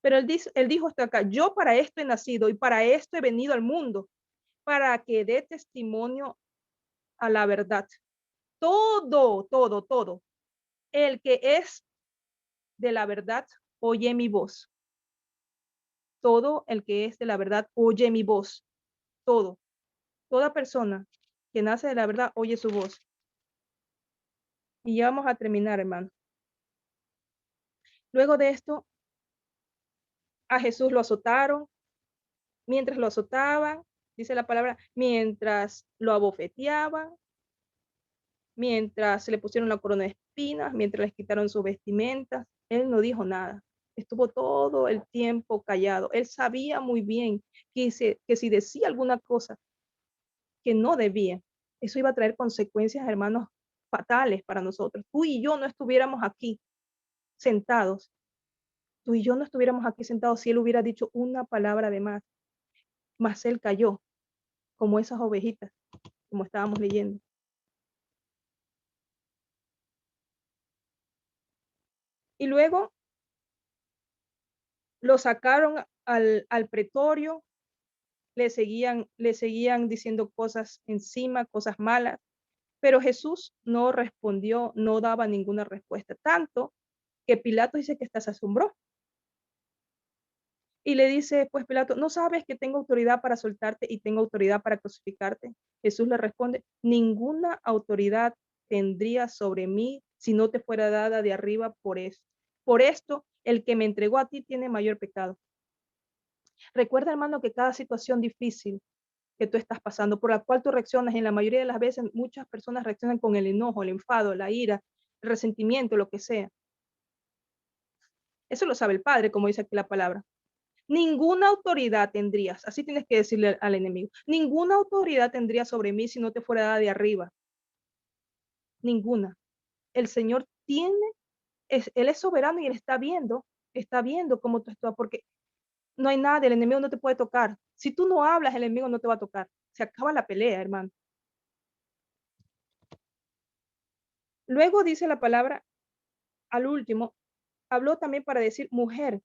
Pero él dijo hasta acá, yo para esto he nacido y para esto he venido al mundo, para que dé testimonio a la verdad. Todo. El que es de la verdad, oye mi voz. Todo el que es de la verdad, oye mi voz. Toda persona que nace de la verdad, oye su voz. Y ya vamos a terminar, hermano. Luego de esto, A Jesús lo azotaron. Mientras lo azotaban, dice la palabra, mientras lo abofeteaban, mientras se le pusieron la corona de espinas, mientras les quitaron sus vestimentas, él no dijo nada. Estuvo todo el tiempo callado. Él sabía muy bien que si decía alguna cosa que no debía, eso iba a traer consecuencias, hermanos, fatales para nosotros. Tú y yo no estuviéramos aquí sentados. Tú y yo no estuviéramos aquí sentados si él hubiera dicho una palabra de más. Mas él cayó, como esas ovejitas, como estábamos leyendo. Y luego lo sacaron al pretorio, le seguían diciendo cosas encima, cosas malas, pero Jesús no respondió, no daba ninguna respuesta, tanto que Pilato dice que hasta se asombró. Y le dice, pues Pilato, ¿no sabes que tengo autoridad para soltarte y tengo autoridad para crucificarte? Jesús le responde, ninguna autoridad tendría sobre mí si no te fuera dada de arriba por esto. Por esto, el que me entregó a ti tiene mayor pecado. Recuerda, hermano, que cada situación difícil que tú estás pasando, por la cual tú reaccionas, en la mayoría de las veces muchas personas reaccionan con el enojo, el enfado, la ira, el resentimiento, lo que sea. Eso lo sabe el Padre, como dice aquí la palabra. Ninguna autoridad tendrías, así tienes que decirle al enemigo, ninguna autoridad tendría sobre mí si no te fuera dada de arriba. Ninguna. El Señor Él es soberano y Él está viendo cómo tú estás, porque no hay nada, el enemigo no te puede tocar. Si tú no hablas, el enemigo no te va a tocar. Se acaba la pelea, hermano. Luego dice la palabra, al último, habló también para decir, mujer,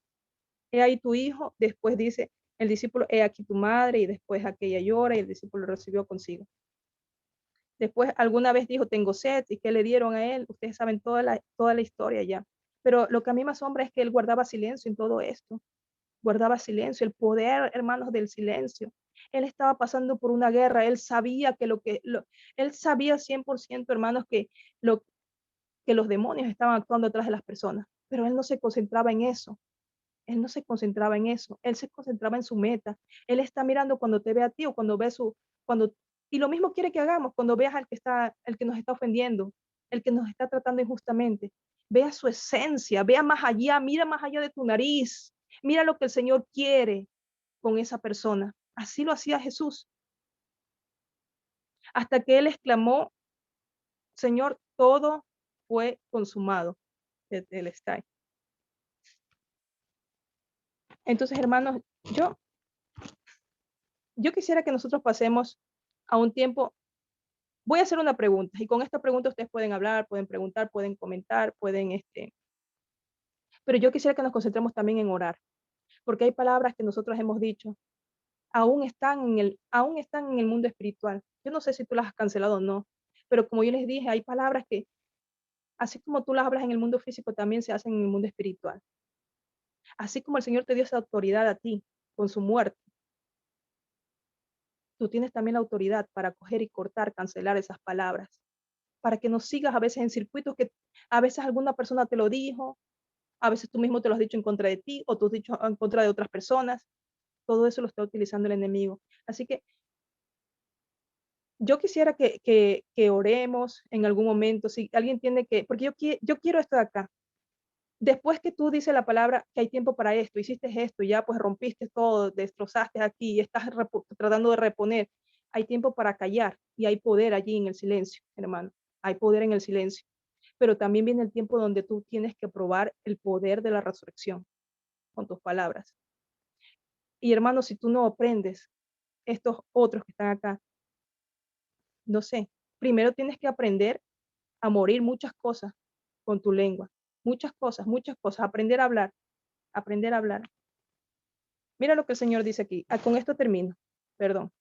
he ahí tu hijo. Después dice el discípulo, he aquí tu madre, y después aquella llora y el discípulo lo recibió consigo. Después alguna vez dijo, tengo sed, y ¿qué le dieron a él? Ustedes saben toda la historia ya. Pero lo que a mí me asombra es que él guardaba silencio en todo esto. Guardaba silencio, el poder, hermanos, del silencio. Él estaba pasando por una guerra, él sabía él sabía 100%, hermanos, que los demonios estaban actuando atrás de las personas, pero él no se concentraba en eso. Él no se concentraba en eso, él se concentraba en su meta. Él está mirando cuando te ve a ti o cuando ve y lo mismo quiere que hagamos cuando veas el que nos está ofendiendo, el que nos está tratando injustamente. Vea su esencia, vea más allá, mira más allá de tu nariz, mira lo que el Señor quiere con esa persona. Así lo hacía Jesús. Hasta que él exclamó, Señor, todo fue consumado. Él está ahí. Entonces, hermanos, yo quisiera que nosotros pasemos a un tiempo. Voy a hacer una pregunta y con esta pregunta ustedes pueden hablar, pueden preguntar, pueden comentar, pero yo quisiera que nos concentremos también en orar, porque hay palabras que nosotros hemos dicho, aún están en el mundo espiritual. Yo no sé si tú las has cancelado o no, pero como yo les dije, hay palabras que, así como tú las hablas en el mundo físico, también se hacen en el mundo espiritual. Así como el Señor te dio esa autoridad a ti con su muerte, tú tienes también la autoridad para coger y cortar, cancelar esas palabras, para que no sigas a veces en circuitos que a veces alguna persona te lo dijo, a veces tú mismo te lo has dicho en contra de ti o tú has dicho en contra de otras personas. Todo eso lo está utilizando el enemigo. Así que yo quisiera que oremos en algún momento. Si alguien tiene porque yo quiero esto de acá. Después que tú dices la palabra que hay tiempo para esto, hiciste esto, ya pues rompiste todo, destrozaste aquí y estás tratando de reponer, hay tiempo para callar y hay poder allí en el silencio, hermano. Hay poder en el silencio. Pero también viene el tiempo donde tú tienes que probar el poder de la resurrección con tus palabras. Y hermano, si tú no aprendes, estos otros que están acá, no sé, primero tienes que aprender a morir muchas cosas con tu lengua, muchas cosas, aprender a hablar, aprender a hablar. Mira lo que el Señor dice aquí. Con esto termino, perdón.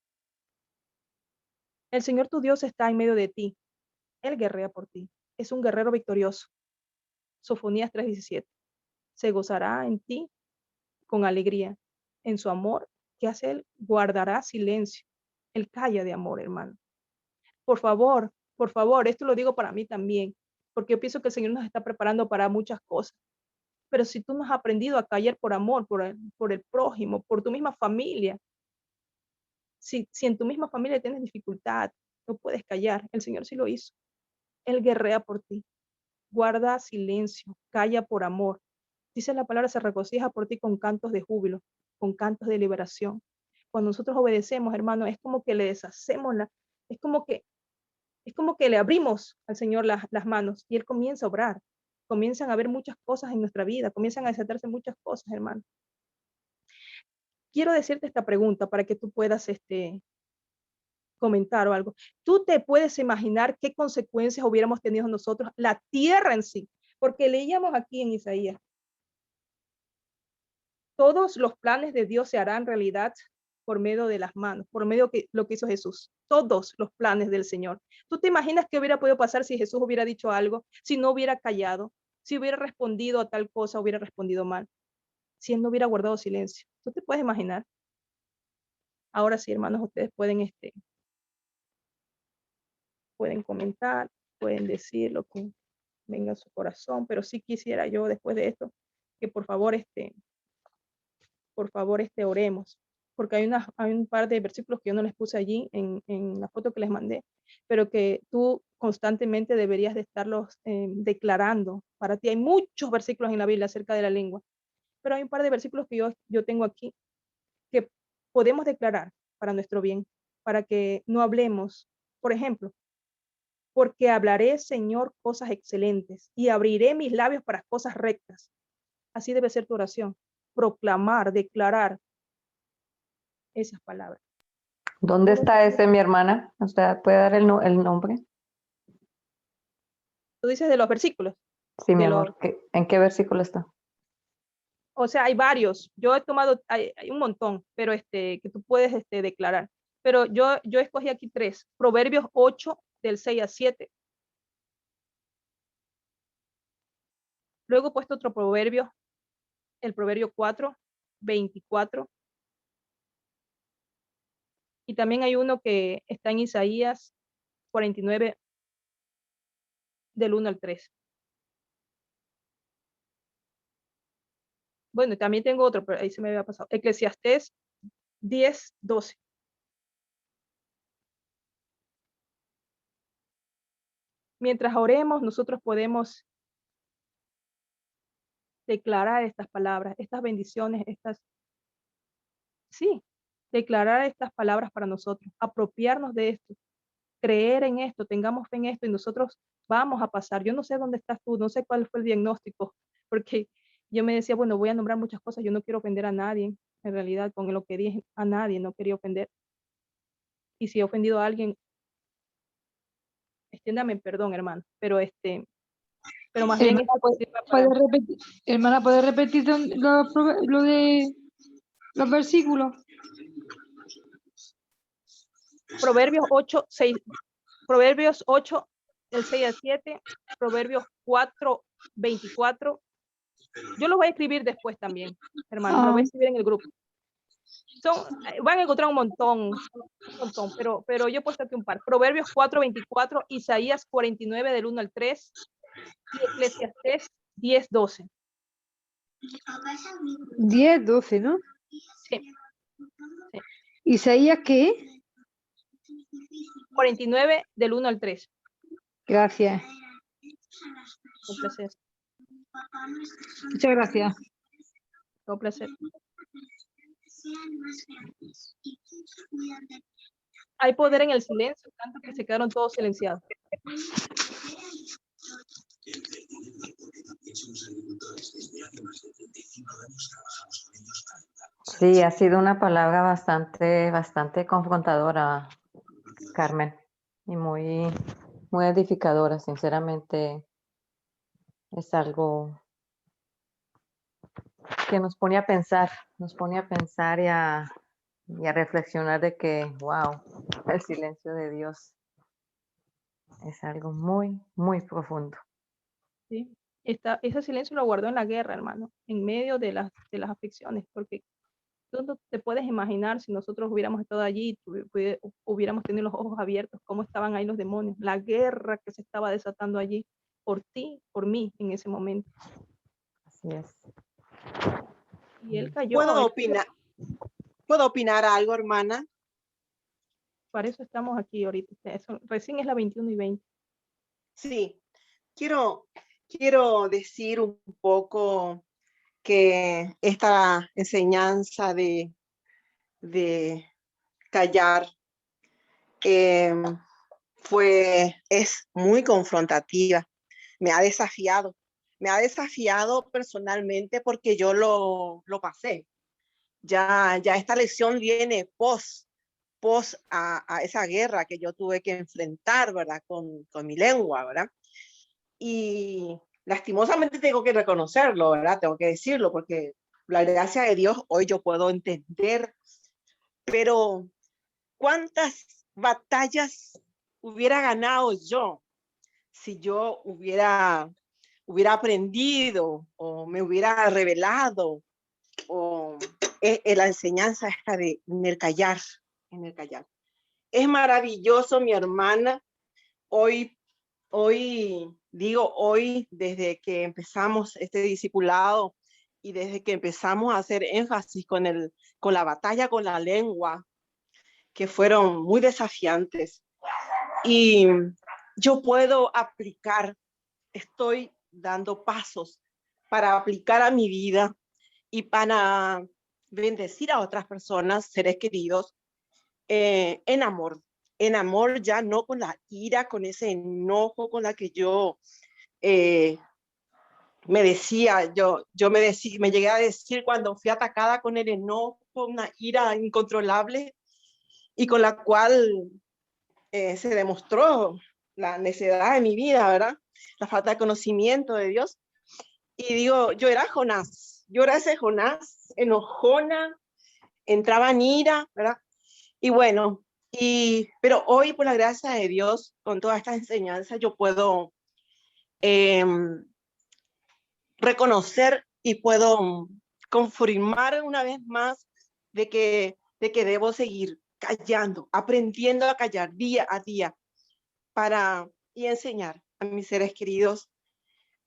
El Señor tu Dios está en medio de ti. Él guerrea por ti. Es un guerrero victorioso. Sofonías 3:17. Se gozará en ti con alegría. En su amor, ¿qué hace él? Guardará silencio. Él calla de amor, hermano. Por favor, esto lo digo para mí también, porque yo pienso que el Señor nos está preparando para muchas cosas. Pero si tú no has aprendido a callar por amor, por el prójimo, por tu misma familia, si en tu misma familia tienes dificultad, no puedes callar. El Señor sí lo hizo. Él guerrea por ti. Guarda silencio, calla por amor. Dice la palabra, se regocija por ti con cantos de júbilo, con cantos de liberación. Cuando nosotros obedecemos, hermano, es como que le deshacemos es como que le abrimos al Señor las manos y Él comienza a obrar. Comienzan a haber muchas cosas en nuestra vida, comienzan a desatarse muchas cosas, hermano. Quiero decirte esta pregunta para que tú puedas comentar o algo. ¿Tú te puedes imaginar qué consecuencias hubiéramos tenido nosotros, la tierra en sí? Porque leíamos aquí en Isaías, todos los planes de Dios se harán realidad por medio de las manos, por medio de lo que hizo Jesús. Todos los planes del Señor. ¿Tú te imaginas qué hubiera podido pasar si Jesús hubiera dicho algo, si no hubiera callado, si hubiera respondido a tal cosa, hubiera respondido mal, si Él no hubiera guardado silencio? ¿Tú te puedes imaginar? Ahora sí, hermanos, ustedes pueden comentar, pueden decir lo que venga a su corazón, pero sí quisiera yo después de esto que por favor oremos, porque hay un par de versículos que yo no les puse allí en la foto que les mandé, pero que tú constantemente deberías de estarlos declarando. Para ti hay muchos versículos en la Biblia acerca de la lengua, pero hay un par de versículos que yo tengo aquí que podemos declarar para nuestro bien, para que no hablemos. Por ejemplo, porque hablaré, Señor, cosas excelentes y abriré mis labios para cosas rectas. Así debe ser tu oración. Proclamar, declarar esas palabras. ¿Dónde está ese, mi hermana? ¿Usted puede dar el nombre? Tú dices de los versículos. Sí, mi amor. ¿En qué versículo está? O sea, hay varios. Yo he tomado, hay un montón, pero que tú puedes declarar. Pero yo escogí aquí 3. Proverbios 8, del 6 a 7. Luego he puesto otro proverbio, el proverbio 4, 24. Y también hay uno que está en Isaías 49, del 1 al 3. Bueno, también tengo otro, pero ahí se me había pasado. Eclesiastés 10, 12. Mientras oremos, nosotros podemos declarar estas palabras, estas bendiciones, declarar estas palabras para nosotros, apropiarnos de esto, creer en esto, tengamos fe en esto y nosotros vamos a pasar. Yo no sé dónde estás tú, no sé cuál fue el diagnóstico, porque yo me decía, bueno, voy a nombrar muchas cosas, yo no quiero ofender a nadie, en realidad con lo que dije a nadie, no quería ofender. Y si he ofendido a alguien, extiéndame perdón, hermano, pero más bien Hermana, esto sirva para... hermana, ¿puede repetir lo de los versículos? Proverbios 8, 6, Proverbios 8, del 6 al 7, Proverbios 4, 24. Yo lo voy a escribir después también, hermanos, lo voy a escribir en el grupo. Van a encontrar un montón, pero yo he puesto aquí un par. Proverbios 4, 24, Isaías 49, del 1 al 3, y Eclesiastés 10, 12. 10, 12, ¿no? Sí. ¿Isaías qué? 49, del 1 al 3. Gracias. Un placer. Muchas gracias. Un placer. Hay poder en el silencio, tanto que se quedaron todos silenciados. Sí, ha sido una palabra bastante confrontadora, Carmen, y muy edificadora. Sinceramente, es algo que nos pone a pensar y a reflexionar de que, wow, el silencio de Dios es algo muy, muy profundo. ¿Sí? Ese silencio lo guardó en la guerra, hermano, en medio de las aflicciones, porque tú no te puedes imaginar si nosotros hubiéramos estado allí, hubiéramos tenido los ojos abiertos, cómo estaban ahí los demonios, la guerra que se estaba desatando allí por ti, por mí en ese momento. Yes. Y él Mm. cayó. ¿Puedo opinar algo, hermana? Para eso estamos aquí ahorita. Recién es la 21 y 20. Sí, quiero decir un poco que esta enseñanza de callar es muy confrontativa. Me ha desafiado personalmente porque yo lo pasé. Ya esta lección viene post a esa guerra que yo tuve que enfrentar, ¿verdad? Con mi lengua, ¿verdad? Y lastimosamente tengo que reconocerlo, ¿verdad? Tengo que decirlo porque la gracia de Dios hoy yo puedo entender, pero ¿cuántas batallas hubiera ganado yo si yo hubiera aprendido o me hubiera revelado o la enseñanza esta de en el callar? Es maravilloso, mi hermana. Hoy, desde que empezamos este discipulado y desde que empezamos a hacer énfasis con la batalla con la lengua, que fueron muy desafiantes. Y yo puedo estoy dando pasos para aplicar a mi vida y para bendecir a otras personas, seres queridos, en amor, ya no con la ira, con ese enojo con la que yo me llegué a decir cuando fui atacada con el enojo, una ira incontrolable y con la cual se demostró la necedad de mi vida, ¿verdad? La falta de conocimiento de Dios. Y digo, yo era ese Jonás, enojona, entraba en ira, ¿verdad? Y bueno, pero hoy por la gracia de Dios, con toda esta enseñanza, yo puedo reconocer y puedo confirmar una vez más de que debo seguir callando, aprendiendo a callar día a día y enseñar a mis seres queridos,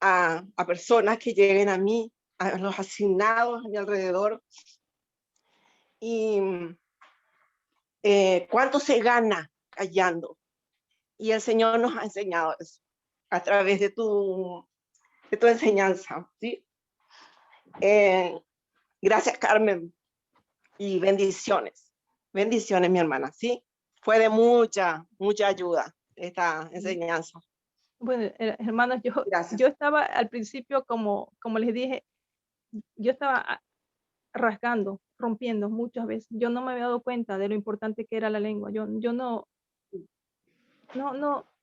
a personas que lleguen a mí, a los asignados a mi alrededor. Y cuánto se gana callando. Y el Señor nos ha enseñado eso a través de tu enseñanza, ¿sí? Gracias, Carmen, y bendiciones. Bendiciones, mi hermana, ¿sí? Fue de mucha ayuda esta enseñanza. Bueno, hermanos, Gracias. yo estaba al principio, como les dije, yo estaba rasgando, rompiendo muchas veces. Yo no me había dado cuenta de lo importante que era la lengua. Yo no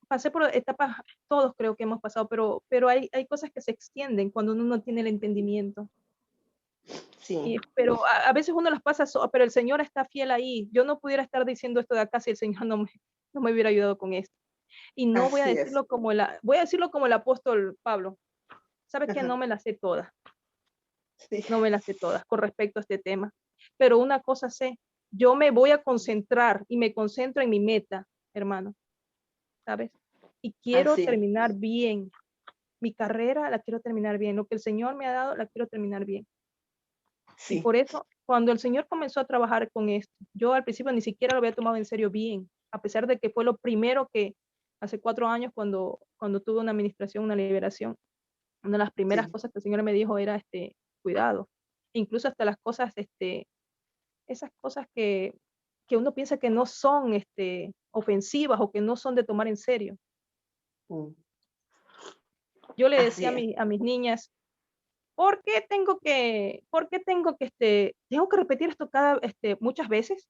pasé por etapas, todos creo que hemos pasado, pero hay cosas que se extienden cuando uno no tiene el entendimiento. Sí. Pero a veces uno las pasa, pero el Señor está fiel ahí. Yo no pudiera estar diciendo esto de acá si el Señor no me hubiera ayudado con esto. Y no voy a Así decirlo es. voy a decirlo como el apóstol Pablo. Sabe que Ajá. no me las sé todas. Sí. No me las sé todas con respecto a este tema. Pero una cosa sé, yo me voy a concentrar y me concentro en mi meta, hermano. ¿Sabes? Y quiero Así. terminar bien. Mi carrera la quiero terminar bien. Lo que el Señor me ha dado, la quiero terminar bien. Sí. Y por eso, cuando el Señor comenzó a trabajar con esto, yo al principio ni siquiera lo había tomado en serio bien, a pesar de que fue lo primero que hace 4 años cuando tuve una administración, una liberación, una de las primeras Sí. cosas que el Señor me dijo era cuidado. Incluso hasta las cosas, esas cosas que uno piensa que no son ofensivas o que no son de tomar en serio. Yo le decía a mis niñas, ¿por qué tengo que repetir esto muchas veces?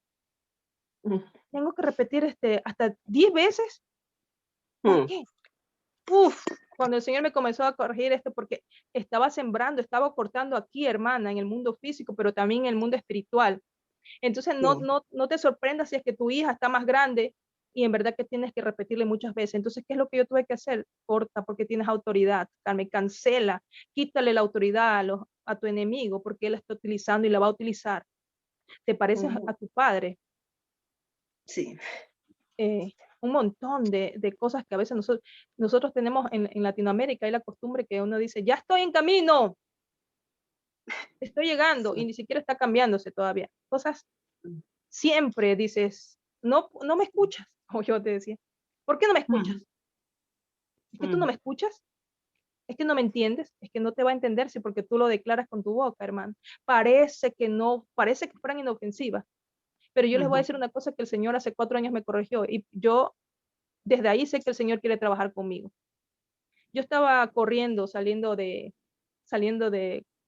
Tengo que repetir hasta 10 veces. ¿Por qué? Cuando el Señor me comenzó a corregir esto, porque estaba sembrando, estaba cortando aquí, hermana, en el mundo físico, pero también en el mundo espiritual. Entonces, no te sorprendas si es que tu hija está más grande y en verdad que tienes que repetirle muchas veces. Entonces, ¿qué es lo que yo tuve que hacer? Corta, porque tienes autoridad. Carmen, cancela, quítale la autoridad a tu enemigo, porque él la está utilizando y la va a utilizar. ¿Te pareces a tu padre? Sí. Un montón de cosas que a veces nosotros tenemos en Latinoamérica. Hay la costumbre que uno dice, ya estoy en camino. estoy llegando y ni siquiera está cambiándose todavía. Cosas siempre dices, no me escuchas, o yo te decía, ¿por qué no me escuchas? ¿Es que tú no me escuchas? ¿Es que no me entiendes? Es que no te va a entender si porque tú lo declaras con tu boca, hermano. Parece que fueran inofensivas, pero yo les voy a decir una cosa que el Señor hace 4 años me corrigió y yo desde ahí sé que el Señor quiere trabajar conmigo. Yo estaba corriendo, saliendo de,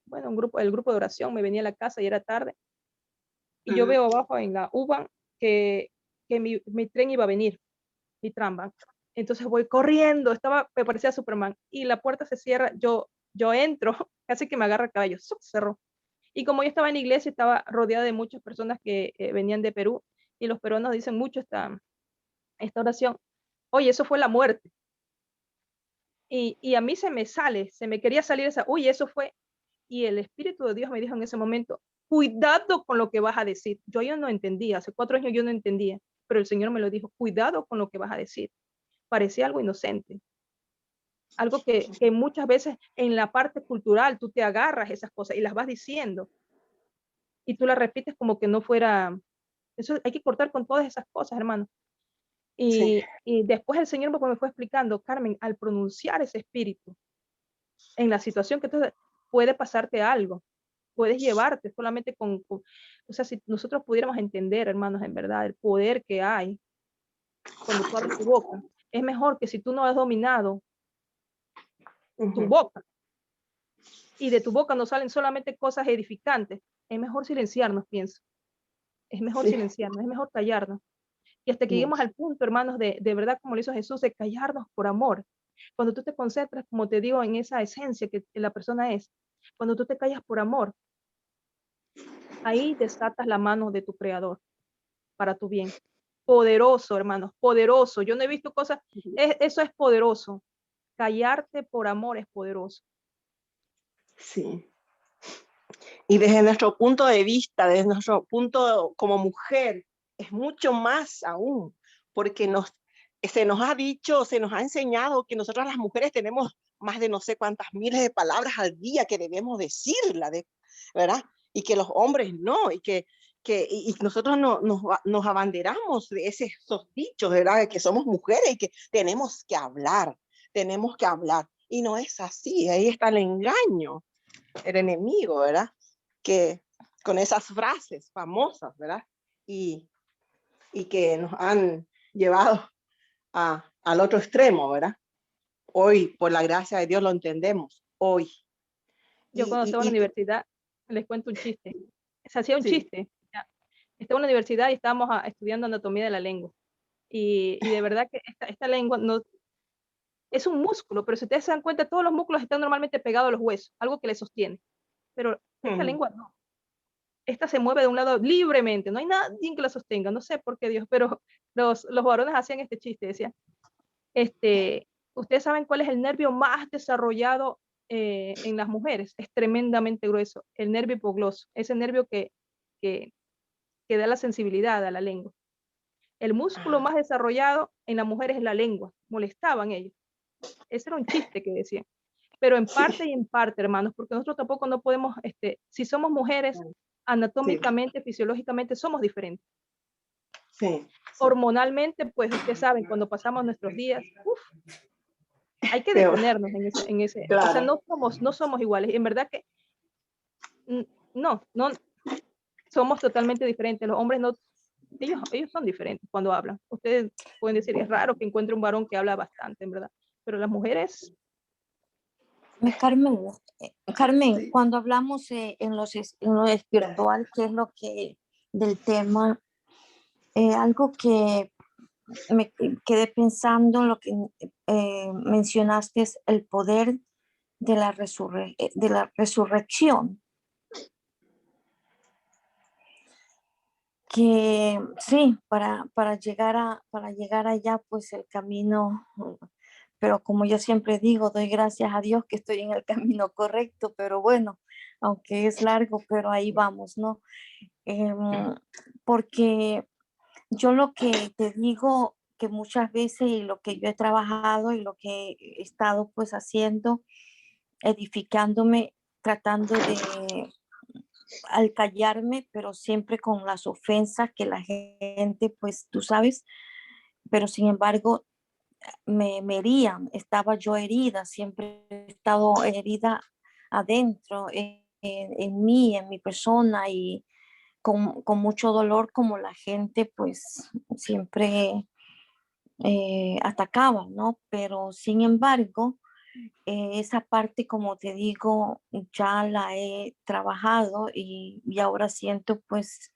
bueno, el grupo de oración, me venía a la casa y era tarde, y yo veo abajo en la U-Bahn que mi tren iba a venir, mi tramban. Entonces voy corriendo, me parecía Superman, y la puerta se cierra, yo entro, casi que me agarra el caballo, ¡zuc! Cerró. Y como yo estaba en la iglesia, estaba rodeada de muchas personas que venían de Perú, y los peruanos dicen mucho esta oración, oye, eso fue la muerte. Y a mí se me quería salir esa, uy, eso fue, y el Espíritu de Dios me dijo en ese momento, cuidado con lo que vas a decir. Yo no entendía, hace 4 años yo no entendía, pero el Señor me lo dijo, cuidado con lo que vas a decir. Parecía algo inocente, algo que muchas veces en la parte cultural tú te agarras esas cosas y las vas diciendo, y tú las repites como que no fuera, eso hay que cortar con todas esas cosas, hermano. Y después el Señor me fue explicando, Carmen, al pronunciar ese espíritu, en la situación que tú puede pasarte algo, puedes llevarte solamente o sea, si nosotros pudiéramos entender, hermanos, en verdad, el poder que hay cuando tú abres tu boca, es mejor que si tú no has dominado tu boca y de tu boca no salen solamente cosas edificantes, es mejor silenciarnos, pienso. Es mejor silenciarnos, es mejor callarnos. Y hasta que lleguemos al punto, hermanos, de verdad, como lo hizo Jesús, de callarnos por amor. Cuando tú te concentras, como te digo, en esa esencia que la persona es, cuando tú te callas por amor, ahí desatas la mano de tu Creador para tu bien. Poderoso, hermanos, poderoso. Yo no he visto cosas, eso es poderoso. Callarte por amor es poderoso. Sí. Y desde nuestro punto de vista, desde nuestro punto como mujer, es mucho más aún, porque se nos ha dicho, se nos ha enseñado que nosotras las mujeres tenemos más de no sé cuántas miles de palabras al día que debemos decirla, ¿verdad? Y que los hombres no, y nosotros nos abanderamos de esos dichos, ¿verdad? Que somos mujeres y que tenemos que hablar. Y no es así, ahí está el engaño, el enemigo, ¿verdad? Que con esas frases famosas, ¿verdad? Y que nos han llevado al otro extremo, ¿verdad? Hoy, por la gracia de Dios, lo entendemos, hoy. Yo cuando estaba en la universidad, les cuento un chiste. Se hacía un chiste. Estaba en la universidad y estábamos estudiando anatomía de la lengua. Y de verdad que esta lengua no es un músculo, pero si ustedes se dan cuenta, todos los músculos están normalmente pegados a los huesos, algo que le sostiene. Pero esta lengua no. Esta se mueve de un lado libremente, no hay nadie que la sostenga, no sé por qué Dios, pero los varones hacían este chiste, decían, ustedes saben cuál es el nervio más desarrollado en las mujeres, es tremendamente grueso, el nervio hipogloso, ese nervio que da la sensibilidad a la lengua. El músculo más desarrollado en las mujeres es la lengua, molestaban ellos. Ese era un chiste que decían. Pero en parte y en parte, hermanos, porque nosotros tampoco no podemos, si somos mujeres, anatómicamente, fisiológicamente, somos diferentes. Hormonalmente, pues ustedes saben, cuando pasamos nuestros días, hay que detenernos en ese. Claro. O sea, no somos iguales. En verdad que no, somos totalmente diferentes. Los hombres no, ellos son diferentes cuando hablan. Ustedes pueden decir, es raro que encuentre un varón que habla bastante, en verdad. Pero las mujeres... Carmen, cuando hablamos en lo espiritual, ¿qué es lo que del tema? Algo que me quedé pensando, lo que mencionaste es el poder de la resurrección. Que sí, para llegar allá, pues el camino, pero como yo siempre digo, doy gracias a Dios que estoy en el camino correcto, pero bueno, aunque es largo, pero ahí vamos, ¿no? Porque yo lo que te digo que muchas veces y lo que yo he trabajado y lo que he estado pues haciendo, edificándome, tratando de, al callarme, pero siempre con las ofensas que la gente, pues tú sabes, pero sin embargo me herían, estaba yo herida, siempre he estado herida adentro, en mí, en mi persona y con mucho dolor como la gente pues siempre atacaba, ¿no? Pero sin embargo, esa parte, como te digo, ya la he trabajado y ahora siento pues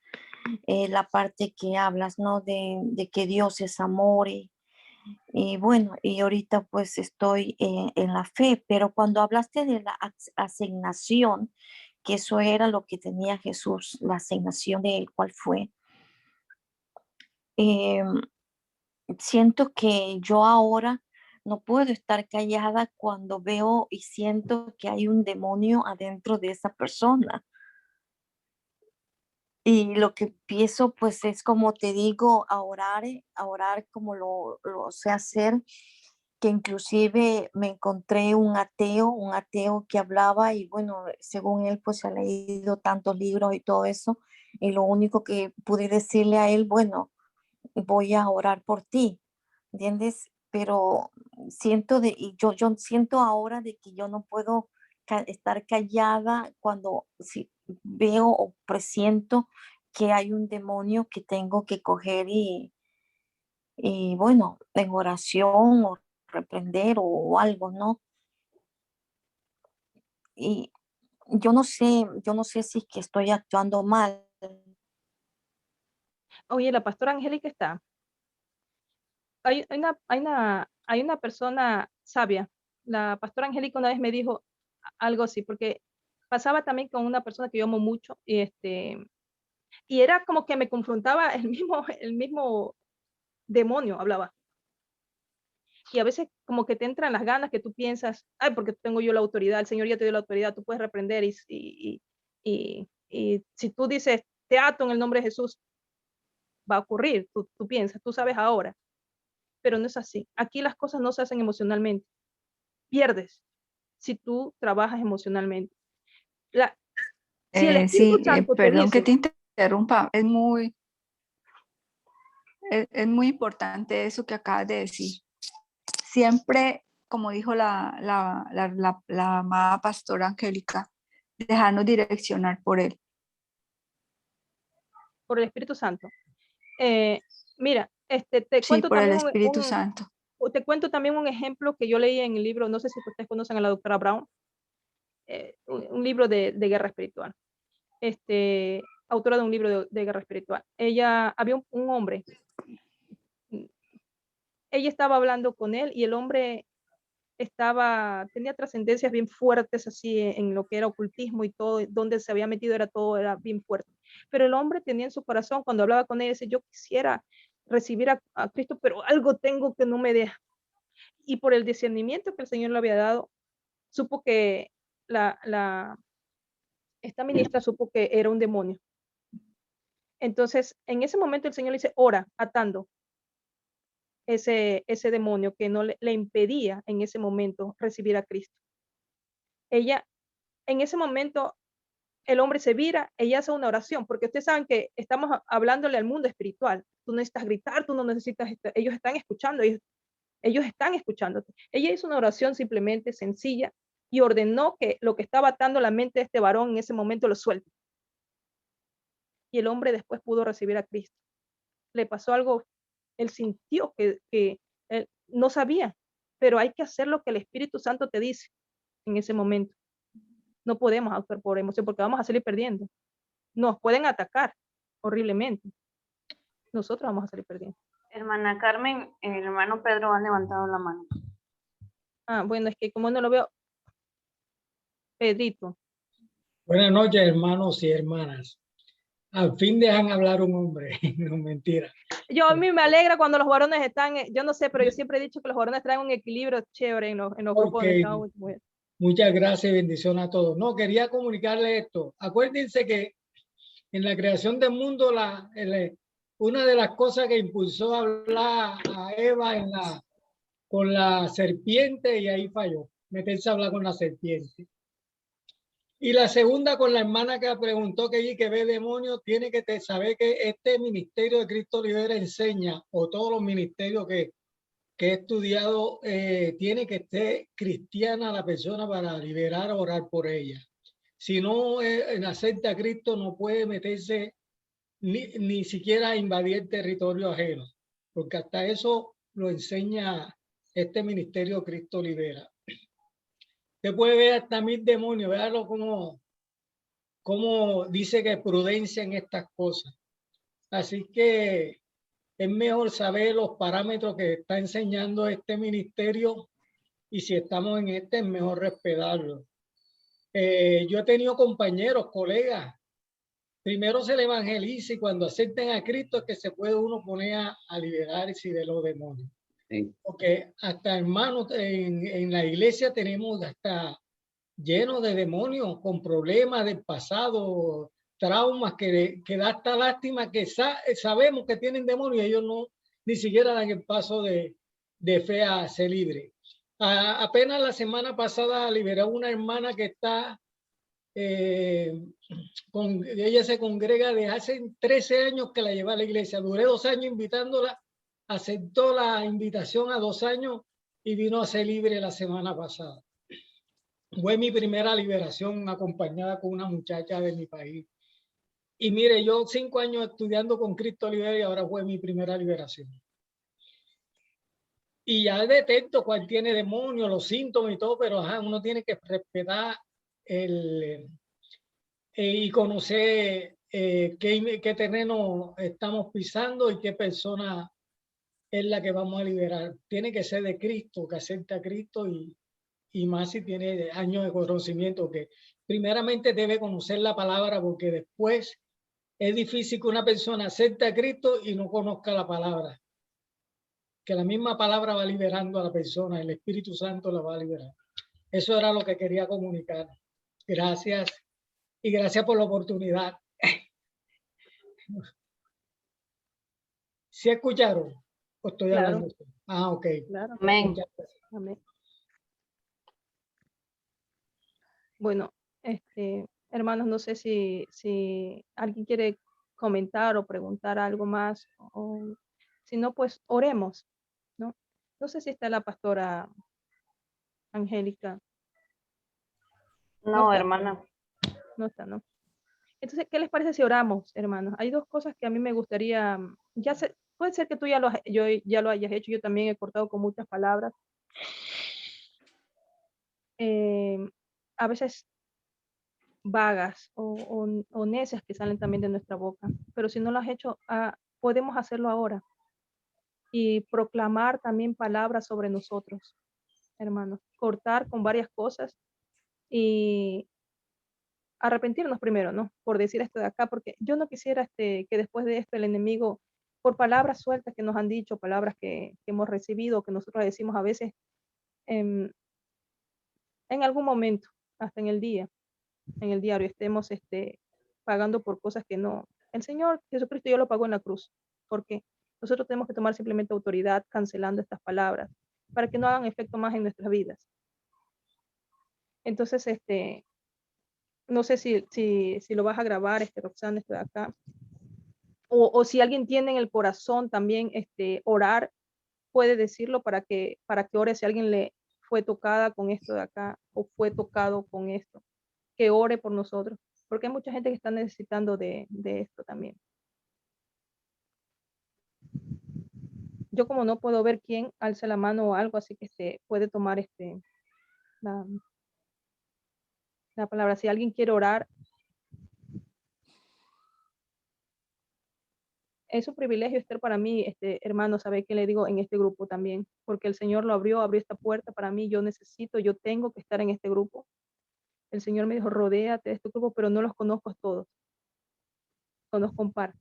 la parte que hablas, ¿no? De que Dios es amor y bueno, y ahorita pues estoy en la fe, pero cuando hablaste de la asignación, que eso era lo que tenía Jesús, la asignación de él, ¿cuál fue? Eh, Siento que yo ahora no puedo estar callada cuando veo y siento que hay un demonio adentro de esa persona. Y lo que empiezo pues es como te digo, a orar como lo sé hacer, que inclusive me encontré un ateo que hablaba y bueno, según él pues ha leído tantos libros y todo eso, y lo único que pude decirle a él, bueno, voy a orar por ti, ¿entiendes? Pero siento y yo siento ahora de que yo no puedo estar callada cuando si veo o presiento que hay un demonio que tengo que coger y bueno, en oración o reprender o algo, ¿no? Y yo no sé si es que estoy actuando mal. Oye, la pastora Angélica está. Hay una persona sabia. La pastora Angélica una vez me dijo algo así, porque pasaba también con una persona que yo amo mucho, y era como que me confrontaba el mismo demonio, hablaba. Y a veces como que te entran las ganas que tú piensas, ay, porque tengo yo la autoridad, el Señor ya te dio la autoridad, tú puedes reprender y si tú dices, te ato en el nombre de Jesús, va a ocurrir, tú piensas, tú sabes ahora, pero no es así. Aquí las cosas no se hacen emocionalmente, pierdes si tú trabajas emocionalmente. Si el Espíritu Santo te Perdón que dice, te interrumpa, es muy importante eso que acabas de decir. Siempre, como dijo la amada pastora Angélica, dejarnos direccionar por él. por el Espíritu Santo, mira, te Sí, cuento por el también Espíritu Santo. te cuento también un ejemplo que yo leí en el libro, no sé si ustedes conocen a la doctora Brown, un libro de guerra espiritual, autora de un libro de guerra espiritual. Había un hombre, ella estaba hablando con él y el hombre tenía trascendencias bien fuertes así en lo que era ocultismo y todo, donde se había metido era bien fuerte. Pero el hombre tenía en su corazón, cuando hablaba con él, dice, yo quisiera recibir a Cristo, pero algo tengo que no me deja. Y por el discernimiento que el Señor le había dado, supo que esta ministra supo que era un demonio. Entonces, en ese momento el Señor le dice, ora, atando ese demonio que no le impedía en ese momento recibir a Cristo. Ella, en ese momento, el hombre se vira, ella hace una oración, porque ustedes saben que estamos hablándole al mundo espiritual. Tú no necesitas gritar, tú no necesitas, ellos están escuchando, ellos están escuchándote. Ella hizo una oración simplemente sencilla y ordenó que lo que estaba atando la mente de este varón en ese momento lo suelte. Y el hombre después pudo recibir a Cristo. Le pasó algo, él sintió que él no sabía, pero hay que hacer lo que el Espíritu Santo te dice en ese momento. No podemos actuar por emoción porque vamos a salir perdiendo. Nos pueden atacar horriblemente. Nosotros vamos a salir perdiendo. Hermana Carmen, el hermano Pedro ha levantado la mano. Bueno, es que como no lo veo, Pedrito. Buenas noches, hermanos y hermanas. Al fin dejan hablar un hombre, no mentira. A mí me alegra cuando los varones están, yo no sé, pero yo siempre he dicho que los varones traen un equilibrio chévere en los grupos donde estamos mujeres. Muchas gracias y bendiciones a todos. No, quería comunicarle esto. Acuérdense que en la creación del mundo, una de las cosas que impulsó a hablar a Eva con la serpiente, y ahí falló, meterse a hablar con la serpiente. Y la segunda con la hermana que preguntó que ve demonios, tiene que saber que este ministerio de Cristo Libera enseña, o todos los ministerios que he estudiado, tiene que estar cristiana la persona para liberar o orar por ella. Si no acepta a Cristo, no puede meterse ni siquiera a invadir territorio ajeno, porque hasta eso lo enseña este ministerio Cristo Libera. Usted puede ver hasta 1000 demonios, véalo como dice que prudencia en estas cosas. Así que es mejor saber los parámetros que está enseñando este ministerio, y si estamos en este es mejor respetarlo. Yo he tenido compañeros, colegas, primero se le evangeliza y cuando acepten a Cristo es que se puede uno poner a liberarse de los demonios. Sí. Porque hasta hermanos en la iglesia tenemos hasta llenos de demonios con problemas del pasado, traumas que da hasta lástima que sabemos que tienen demonios y ellos no ni siquiera dan el paso de fe a ser libre. Apenas la semana pasada liberé a una hermana que está ella se congrega de hace 13 años que la lleva a la iglesia. Duré 2 años invitándola, aceptó la invitación a 2 años y vino a ser libre la semana pasada. Fue mi primera liberación acompañada con una muchacha de mi país. Y mire, yo 5 años estudiando con Cristo Libera y ahora fue mi primera liberación. Y ya detecto cuál tiene demonio, los síntomas y todo, pero uno tiene que respetar y conocer qué terreno estamos pisando y qué persona es la que vamos a liberar. Tiene que ser de Cristo, que acepte a Cristo y más si tiene años de conocimiento, que primeramente debe conocer la palabra, porque después es difícil que una persona acepte a Cristo y no conozca la palabra. Que la misma palabra va liberando a la persona, el Espíritu Santo la va a liberar. Eso era lo que quería comunicar. Gracias. Y gracias por la oportunidad. ¿Sí escucharon? ¿O estoy hablando? Ok. Claro. Amén. Amén. Bueno, hermanos, no sé si alguien quiere comentar o preguntar algo más, o si no, pues oremos, ¿no? No sé si está la pastora Angélica. No, está. hermana. No está, ¿no? Entonces, ¿qué les parece si oramos, hermanos? Hay 2 cosas que a mí me gustaría, puede ser que tú ya lo hayas hecho, yo también he cortado con muchas palabras. A veces vagas o necias que salen también de nuestra boca, pero si no lo has hecho, podemos hacerlo ahora y proclamar también palabras sobre nosotros, hermanos, cortar con varias cosas y arrepentirnos primero, ¿no? Por decir esto de acá, porque yo no quisiera que después de esto el enemigo, por palabras sueltas que nos han dicho, palabras que hemos recibido, que nosotros decimos a veces en algún momento, hasta en el diario, estemos pagando por cosas que no. El Señor Jesucristo ya lo pagó en la cruz, porque nosotros tenemos que tomar simplemente autoridad cancelando estas palabras para que no hagan efecto más en nuestras vidas. Entonces, no sé si lo vas a grabar, Roxana, esto de acá, o si alguien tiene en el corazón también orar, puede decirlo para que ore si alguien le fue tocada con esto de acá o fue tocado con esto, que ore por nosotros, porque hay mucha gente que está necesitando de esto también. Yo como no puedo ver quién alza la mano o algo, así que puede tomar la palabra. Si alguien quiere orar, es un privilegio estar para mí, hermano, saber qué le digo en este grupo también, porque el Señor lo abrió esta puerta para mí. Yo tengo que estar en este grupo. El Señor me dijo, rodéate de este grupo, pero no los conozco a todos. Conozco un par.